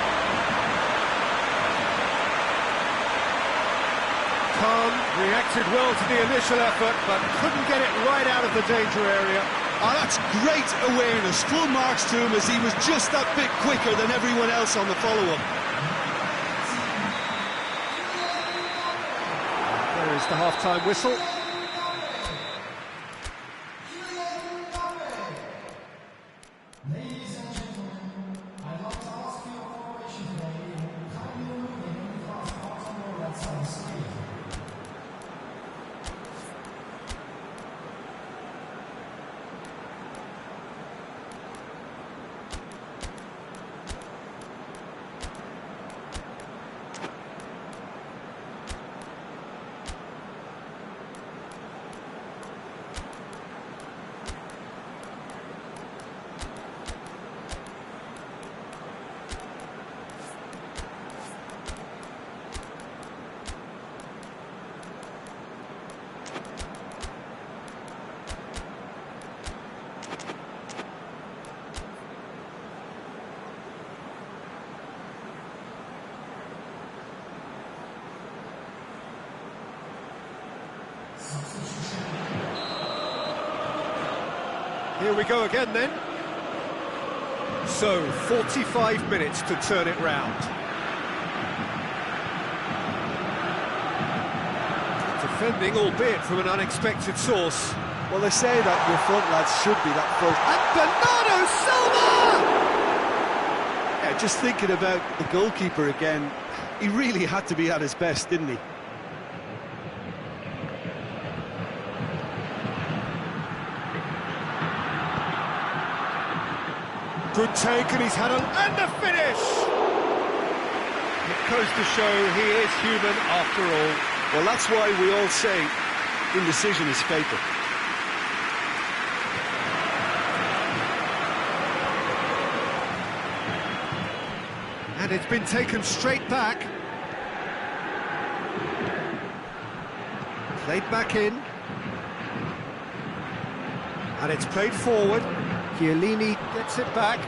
Khan reacted well to the initial effort, but couldn't get it right out of the danger area. Oh, that's great awareness. Full marks to him as he was just that bit quicker than everyone else on the follow-up. There is the half-time whistle. Here we go again then. So, 45 minutes to turn it round. Defending, albeit from an unexpected source. Well, they say that your front lads should be that first. And Bernardo Silva! Yeah, just thinking about the goalkeeper again, he really had to be at his best, didn't he? Good take, and he's had and the finish! It goes to show he is human after all. Well, that's why we all say indecision is fatal. And it's been taken straight back. Played back in. And it's played forward. Chiellini gets it back.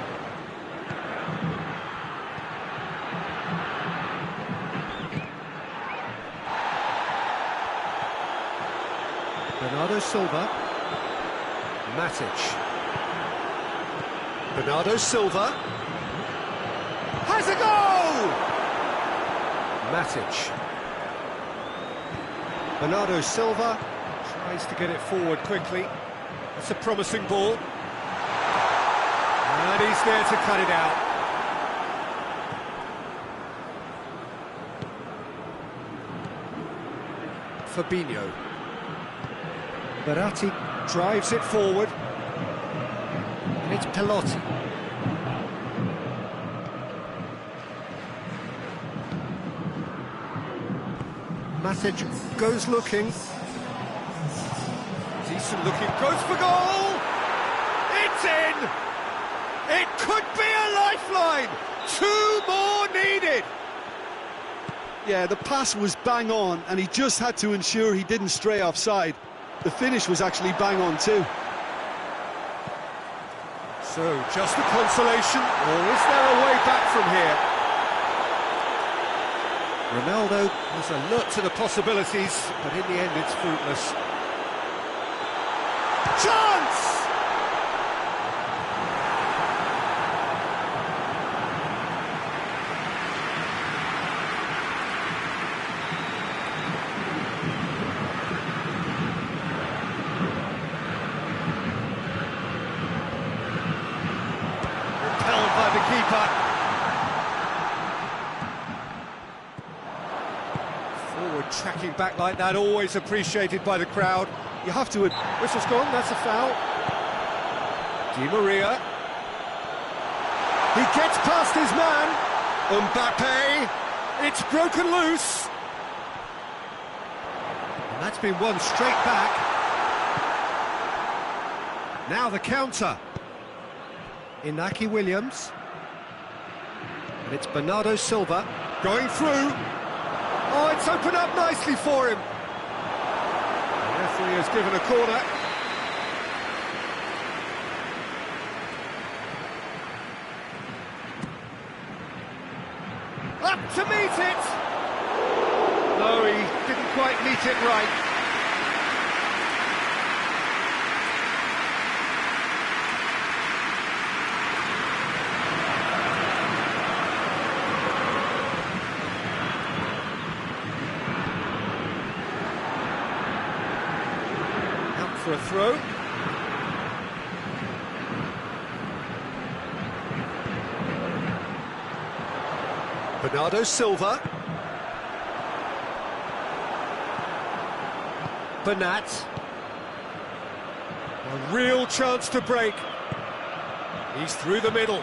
Bernardo Silva. Matic. Bernardo Silva. Has a goal! Matic. Bernardo Silva tries to get it forward quickly. That's a promising ball. And he's there to cut it out. Fabinho. Verratti drives it forward. And it's Pelotti. Matic goes looking. Decent looking, goes for goal! It's in! It could be a lifeline! 2 more needed! Yeah, the pass was bang on, and he just had to ensure he didn't stray offside. The finish was actually bang on too. So, just a consolation, or is there a way back from here? Ronaldo was alert to the possibilities, but in the end it's fruitless. Chance! back like that, always appreciated by the crowd. You have to... Whistle's gone, that's a foul. Di Maria. He gets past his man. Mbappe. It's broken loose. And that's been won straight back. Now the counter. Inaki Williams. And it's Bernardo Silva going through. Oh, it's opened up nicely for him. The referee has given a corner. Up to meet it! No, he didn't quite meet it right. Out for a throw. Bernardo Silva. Bernat. A real chance to break. He's through the middle.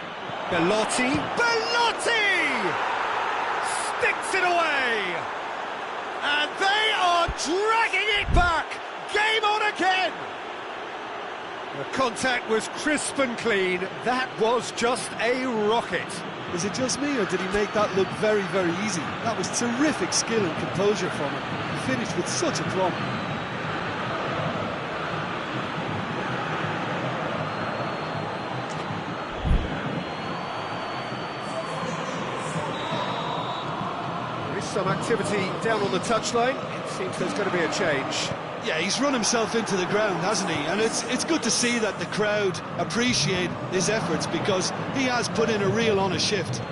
Belotti. Belotti! Sticks it away! And they are dragging it back! Game on again! The contact was crisp and clean. That was just a rocket. Is it just me, or did he make that look very, very easy? That was terrific skill and composure from him. He finished with such aplomb. There is some activity down on the touchline. It seems there's going to be a change. Yeah, he's run himself into the ground, hasn't he? And it's good to see that the crowd appreciate his efforts, because he has put in a real honest shift.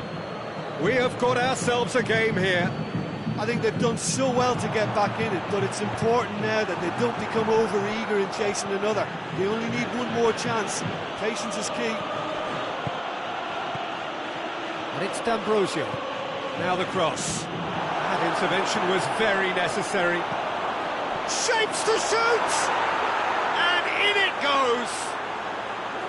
We have got ourselves a game here. I think they've done so well to get back in it, but it's important now that they don't become over-eager in chasing another. They only need one more chance. Patience is key. And it's D'Ambrosio. Now the cross. That intervention was very necessary. Shapes to shoot! And in it goes!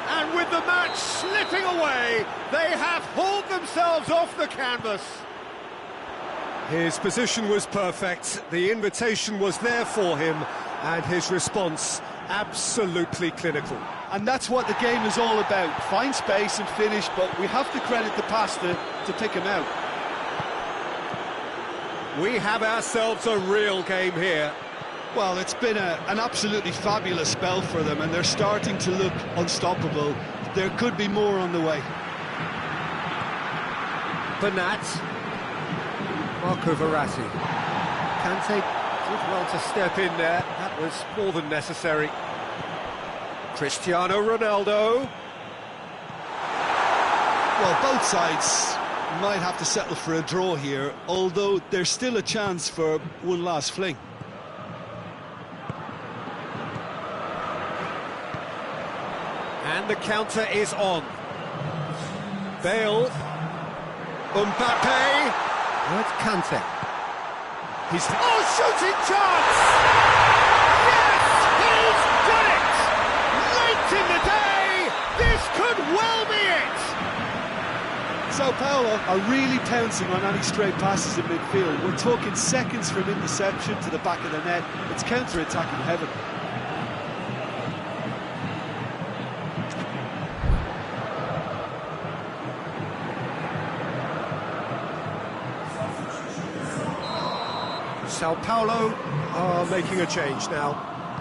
And with the match slipping away, they have hauled themselves off the canvas. His position was perfect, the invitation was there for him, and his response absolutely clinical. And that's what the game is all about. Find space and finish, but we have to credit the pasta to pick him out. We have ourselves a real game here. Well, it's been an absolutely fabulous spell for them, and they're starting to look unstoppable. There could be more on the way. Bernat. Marco Verratti. Kante did well to step in there. That was more than necessary. Cristiano Ronaldo. Well, both sides might have to settle for a draw here, although there's still a chance for one last fling. And the counter is on. Bale. Mbappe. Oh, it's Kante. He's... Oh, shooting chance! Yes, he's done it! Late in the day, this could well be it! Sao Paulo are really pouncing on any stray passes in midfield. We're talking seconds from interception to the back of the net. It's counter-attacking heaven. Sao Paulo are making a change now.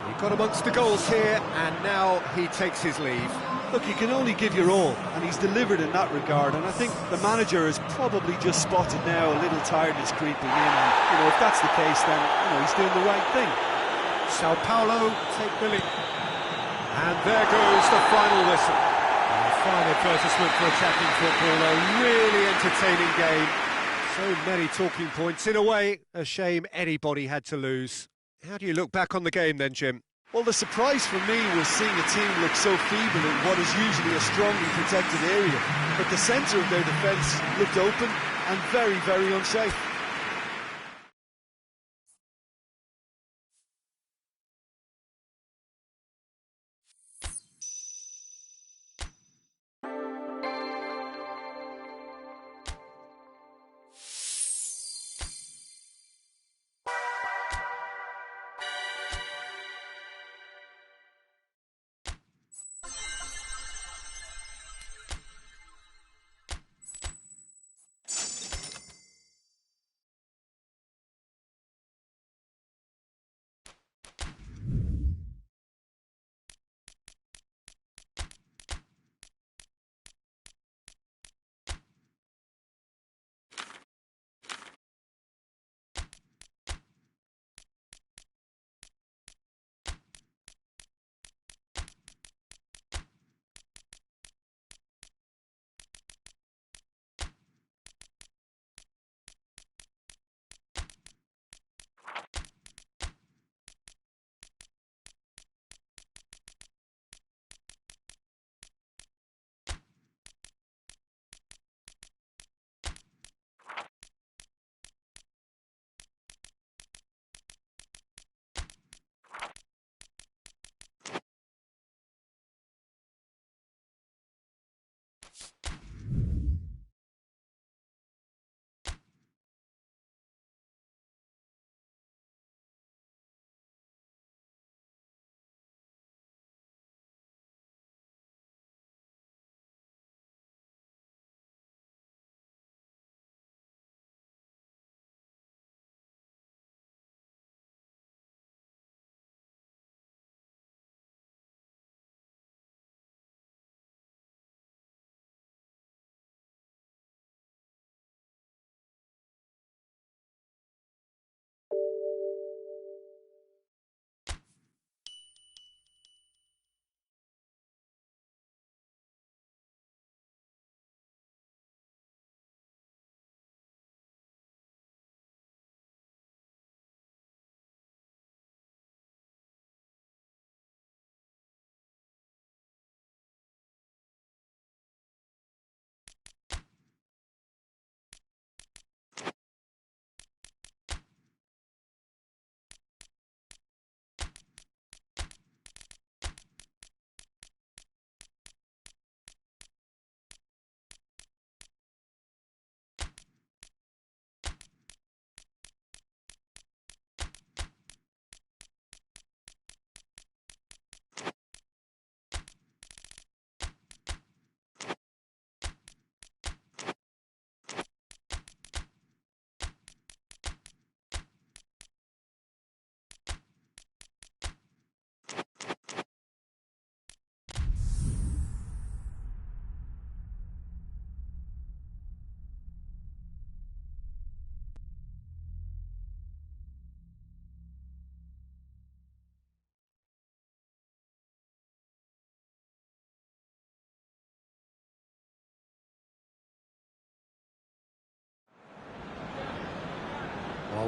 He got amongst the goals here, and now he takes his leave. Look, you can only give your all, and he's delivered in that regard, and I think the manager has probably just spotted now a little tiredness creeping in, and, if that's the case, then, he's doing the right thing. Sao Paulo take the lead. And there goes the final whistle. And a fine advertisement for attacking football, a really entertaining game. So many talking points. In a way, a shame anybody had to lose. How do you look back on the game then, Jim? Well, the surprise for me was seeing a team look so feeble in what is usually a strongly protected area. But the centre of their defence looked open and very, very unsafe.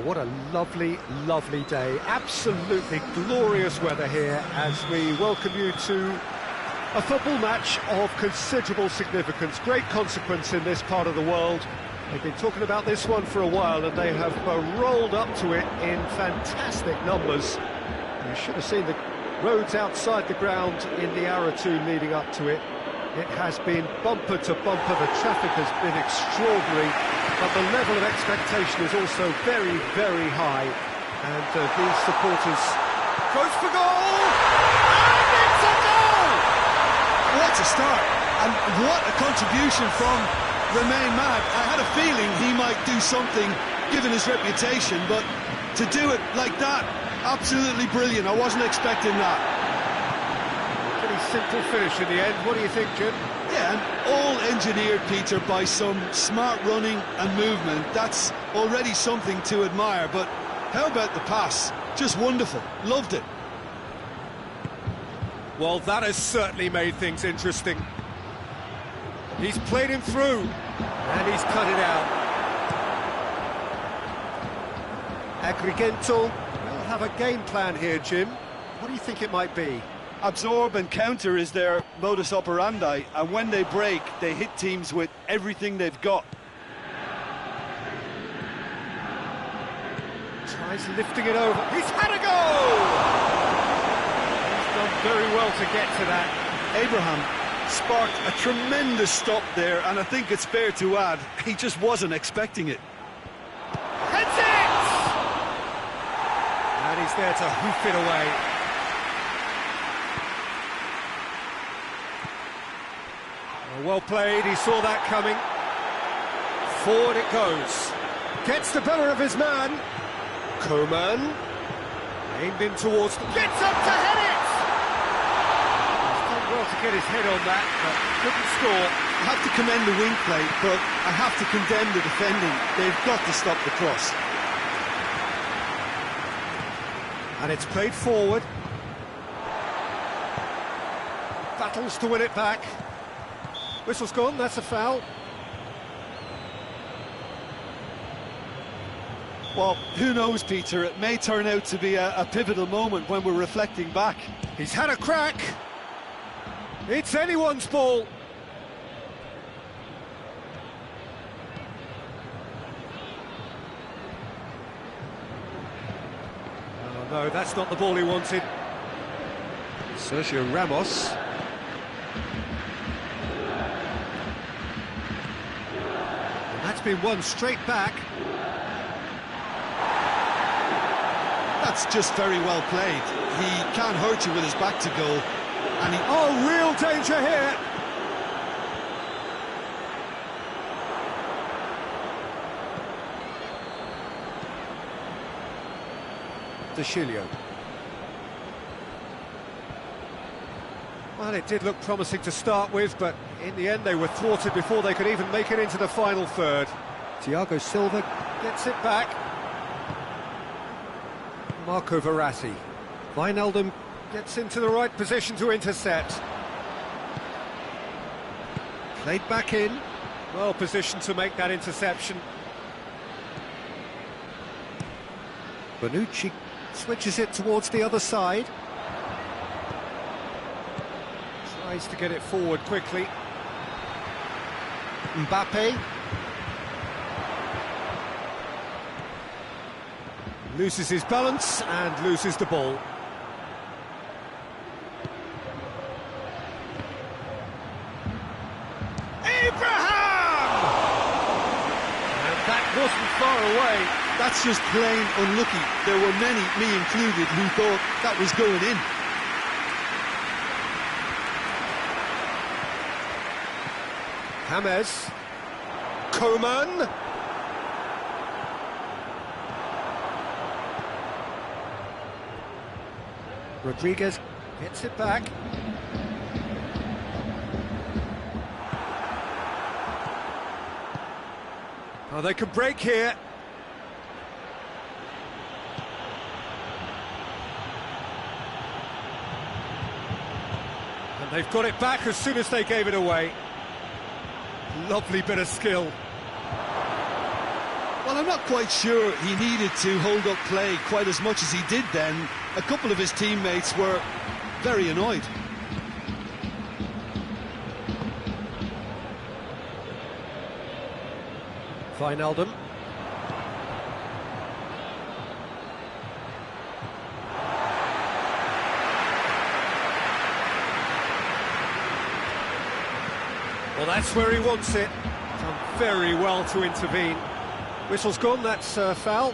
What a lovely, lovely day. Absolutely glorious weather here as we welcome you to a football match of considerable significance, great consequence in this part of the world. They've been talking about this one for a while and they have rolled up to it in fantastic numbers. You should have seen the roads outside the ground in the hour or two leading up to it. It has been bumper to bumper, the traffic has been extraordinary, but the level of expectation is also very, very high. And these supporters... Goes for goal! And it's a goal! What a start, and what a contribution from the main man. I had a feeling he might do something, given his reputation, but to do it like that, absolutely brilliant. I wasn't expecting that. Pretty simple finish in the end. What do you think, Jim? Yeah, and all engineered, Peter, by some smart running and movement. That's already something to admire, but how about the pass? Just wonderful. Loved it. Well, that has certainly made things interesting. He's played him through, and he's cut it out. Agrigento will have a game plan here, Jim. What do you think it might be? Absorb and counter is their modus operandi, and when they break, they hit teams with everything they've got. Tries lifting it over. He's had a goal! He's done very well to get to that. Abraham sparked a tremendous stop there, and I think it's fair to add, he just wasn't expecting it. Heads it! And he's there to hoof it away. Well played, he saw that coming. Forward it goes. Gets the better of his man. Coman. Aimed in towards... Gets up to head it! He's done well to get his head on that, but couldn't score. I have to commend the wing play, but I have to condemn the defending. They've got to stop the cross. And it's played forward. Battles to win it back. Whistle's gone, that's a foul. Well, who knows, Peter? It may turn out to be a pivotal moment when we're reflecting back. He's had a crack. It's anyone's ball. Oh no, that's not the ball he wanted. Sergio Ramos. That's been won straight back. That's just very well played. He can't hurt you with his back to goal. And he... Oh, real danger here! De Chilio. Well, it did look promising to start with, but in the end they were thwarted before they could even make it into the final third. Thiago Silva gets it back. Marco Verratti. Wijnaldum gets into the right position to intercept. Played back in. Well positioned to make that interception. Bonucci switches it towards the other side. Tries to get it forward quickly. Mbappe. Loses his balance and loses the ball. Abraham! And that wasn't far away. That's just plain unlucky. There were many, me included, who thought that was going in. James. Coman. Rodriguez gets it back. Oh, they could break here. And they've got it back as soon as they gave it away. Lovely bit of skill. Well, I'm not quite sure he needed to hold up play quite as much as he did then. A couple of his teammates were very annoyed. Wijnaldum. Well, that's where he wants it. Done very well to intervene. Whistle's gone, that's foul.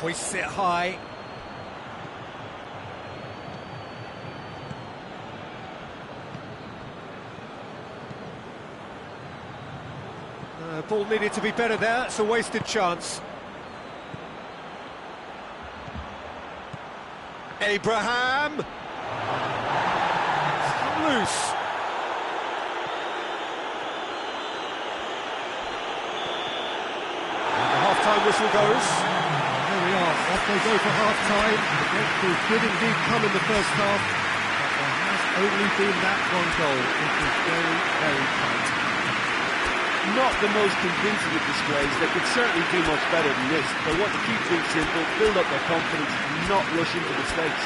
Hoists it high. Ball needed to be better there, it's a wasted chance. Abraham! It's come loose. And the half-time whistle goes. There we are, off they go for half-time. The breakthrough did indeed come in the first half, but there has only been that one goal. It was very, very tight. Not the most convincing of displays. They could certainly do much better than this. They want to keep things simple, build up their confidence, and not rush into mistakes.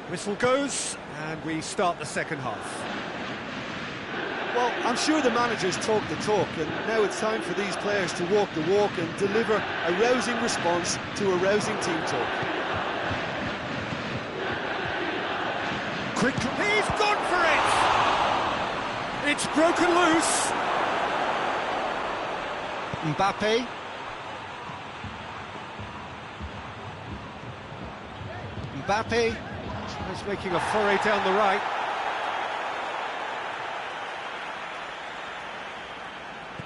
Whistle goes, and we start the second half. Well, I'm sure the managers talk the talk, and now it's time for these players to walk the walk and deliver a rousing response to a rousing team talk. Quick, he's gone for it! It's broken loose. Mbappe. Mbappe tries making a foray down the right.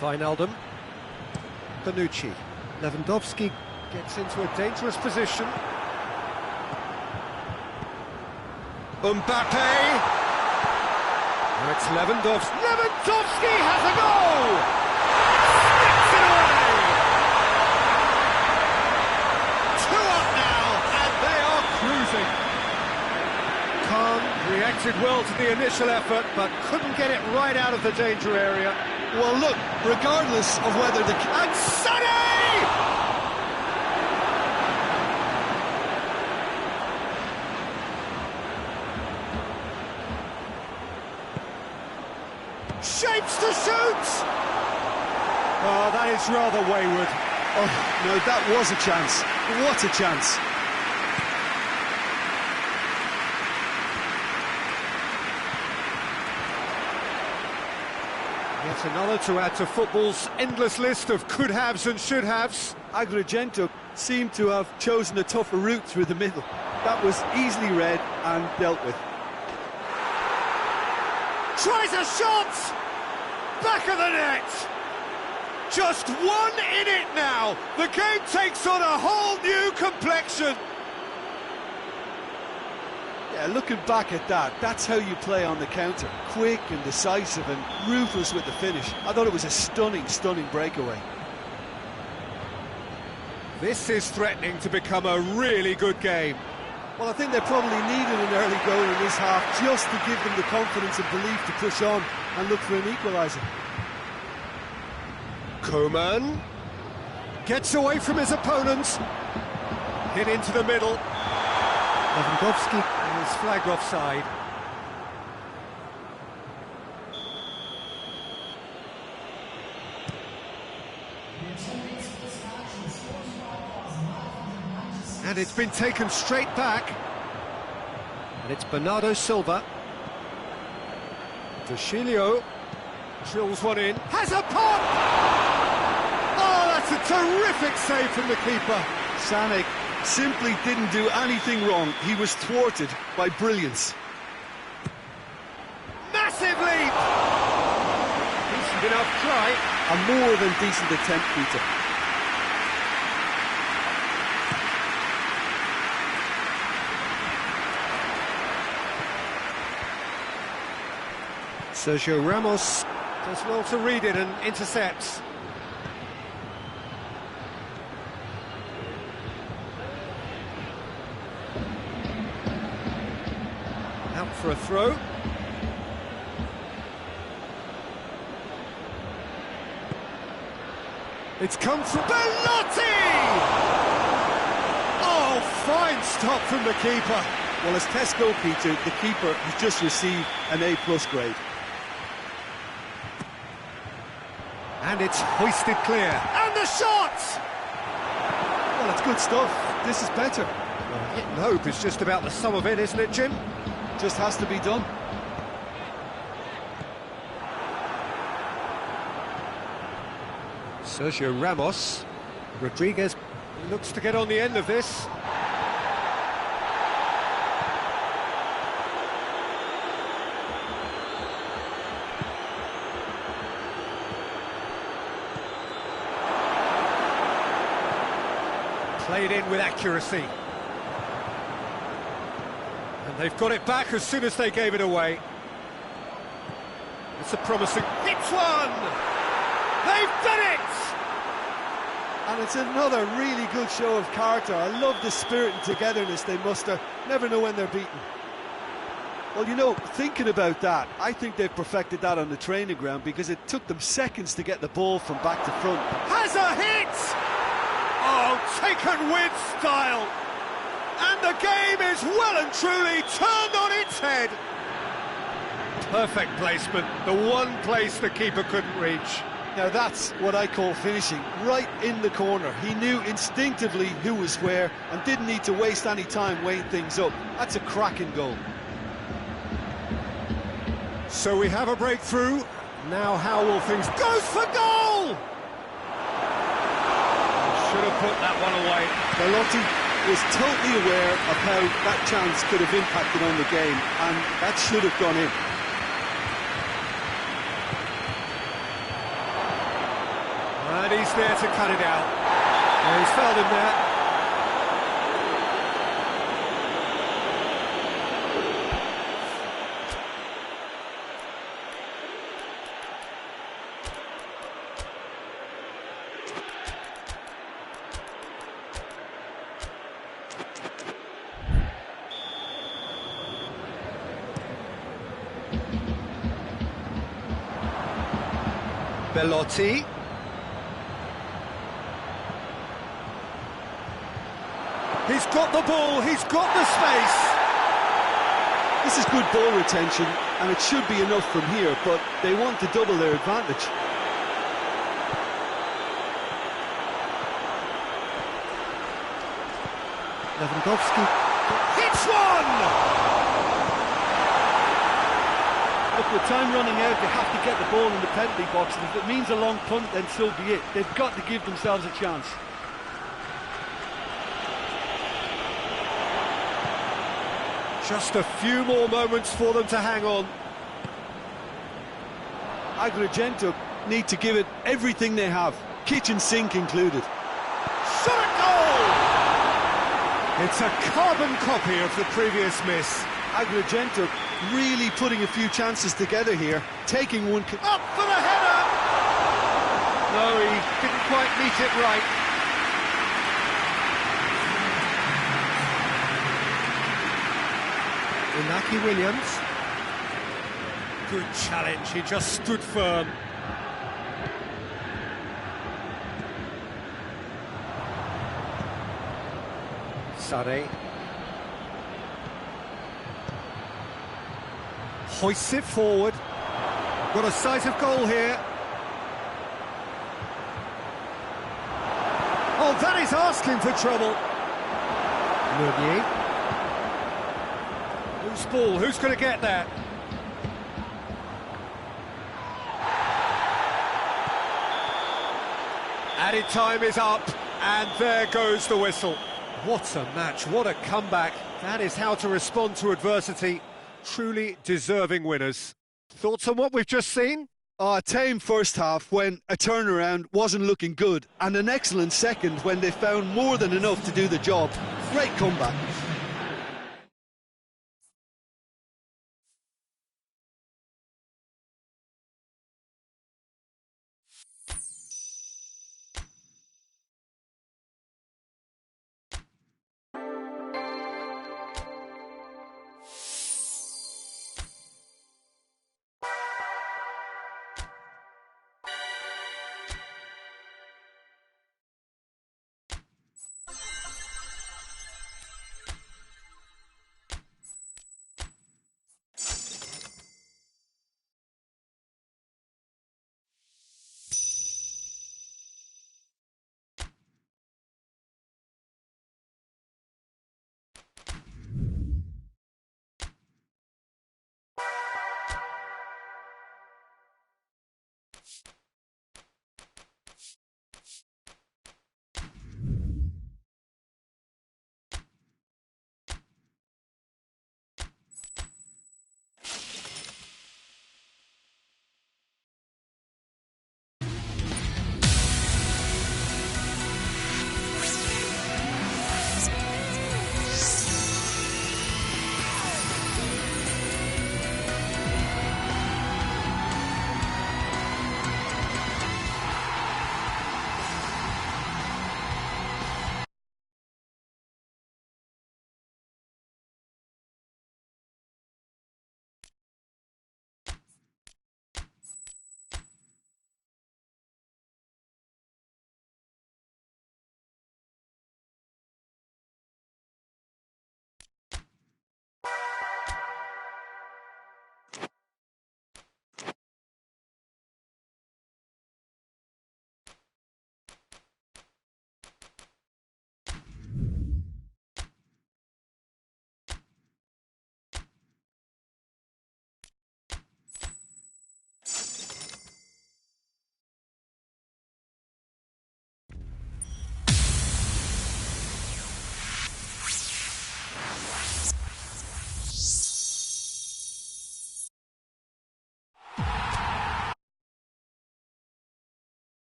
Wijnaldum. Bonucci. Lewandowski gets into a dangerous position. Mbappe! Now it's Lewandowski. Lewandowski has a goal! Sticks it away! 2 up now, and they are cruising. Khan reacted well to the initial effort, but couldn't get it right out of the danger area. Well, look, regardless of whether the... And Sonny! Shapes to shoot! Oh, that is rather wayward. Oh, no, that was a chance. What a chance. Yet another to add to football's endless list of could-haves and should-haves. Agrigento seemed to have chosen a tougher route through the middle. That was easily read and dealt with. Tries a shot! Back of the net! Just one in it now! The game takes on a whole new complexion! Yeah, looking back at that, that's how you play on the counter. Quick and decisive and ruthless with the finish. I thought it was a stunning, stunning breakaway. This is threatening to become a really good game. Well, I think they probably needed an early goal in this half just to give them the confidence and belief to push on and look for an equaliser. Koeman gets away from his opponents. Hit into the middle. Lewandowski is flagged offside. And it's been taken straight back. And it's Bernardo Silva. Vecchilio drills one in. Has a pop! Oh, that's a terrific save from the keeper. Sanek simply didn't do anything wrong. He was thwarted by brilliance. Massive leap! Decent enough try. A more than decent attempt, Peter. Sergio Ramos does well to read it and intercepts. Out for a throw. It's come from Belotti! Oh, fine stop from the keeper. Well, as test goalkeeper, the keeper has just received an A+ grade. And it's hoisted clear. And the shot! Well, it's good stuff. This is better. Well, hitting hope is just about the sum of it, isn't it, Jim? Just has to be done. Sergio Ramos. Rodriguez looks to get on the end of this. Played in with accuracy. And they've got it back as soon as they gave it away. It's a promising... Hits one! They've done it! And it's another really good show of character. I love the spirit and togetherness they muster. Never know when they're beaten. Well, you know, thinking about that, I think they've perfected that on the training ground because it took them seconds to get the ball from back to front. Has a hit! Oh, taken with style! And the game is well and truly turned on its head. Perfect placement, the one place the keeper couldn't reach. Now that's what I call finishing, right in the corner. He knew instinctively who was where and didn't need to waste any time weighing things up. That's a cracking goal. So we have a breakthrough. Now how will things... Goes for goal! Should have put that one away. Belotti was totally aware of how that chance could have impacted on the game, and that should have gone in. And he's there to cut it out. And he's fouled him there. Belotti. He's got the ball, he's got the space. This is good ball retention, and it should be enough from here, but they want to double their advantage. Lewandowski hits one! Look, with time running out, they have to get the ball in the penalty box, and if it means a long punt, then so be it. They've got to give themselves a chance. Just a few more moments for them to hang on. Agrigento need to give it everything they have, kitchen sink included. Shot at goal! It's a carbon copy of the previous miss. Agrigento really putting a few chances together here, taking one... Up for the header! No, he didn't quite meet it right. Inaki Williams. Good challenge, he just stood firm. Sade. Hoists it forward. Got a sight of goal here. Oh, that is asking for trouble. Meunier. Loose ball, who's going to get that? Added time is up, and there goes the whistle. What a match, what a comeback. That is how to respond to adversity. Truly deserving winners. Thoughts on what we've just seen? A tame first half when a turnaround wasn't looking good, and an excellent second when they found more than enough to do the job. Great comeback.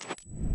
it.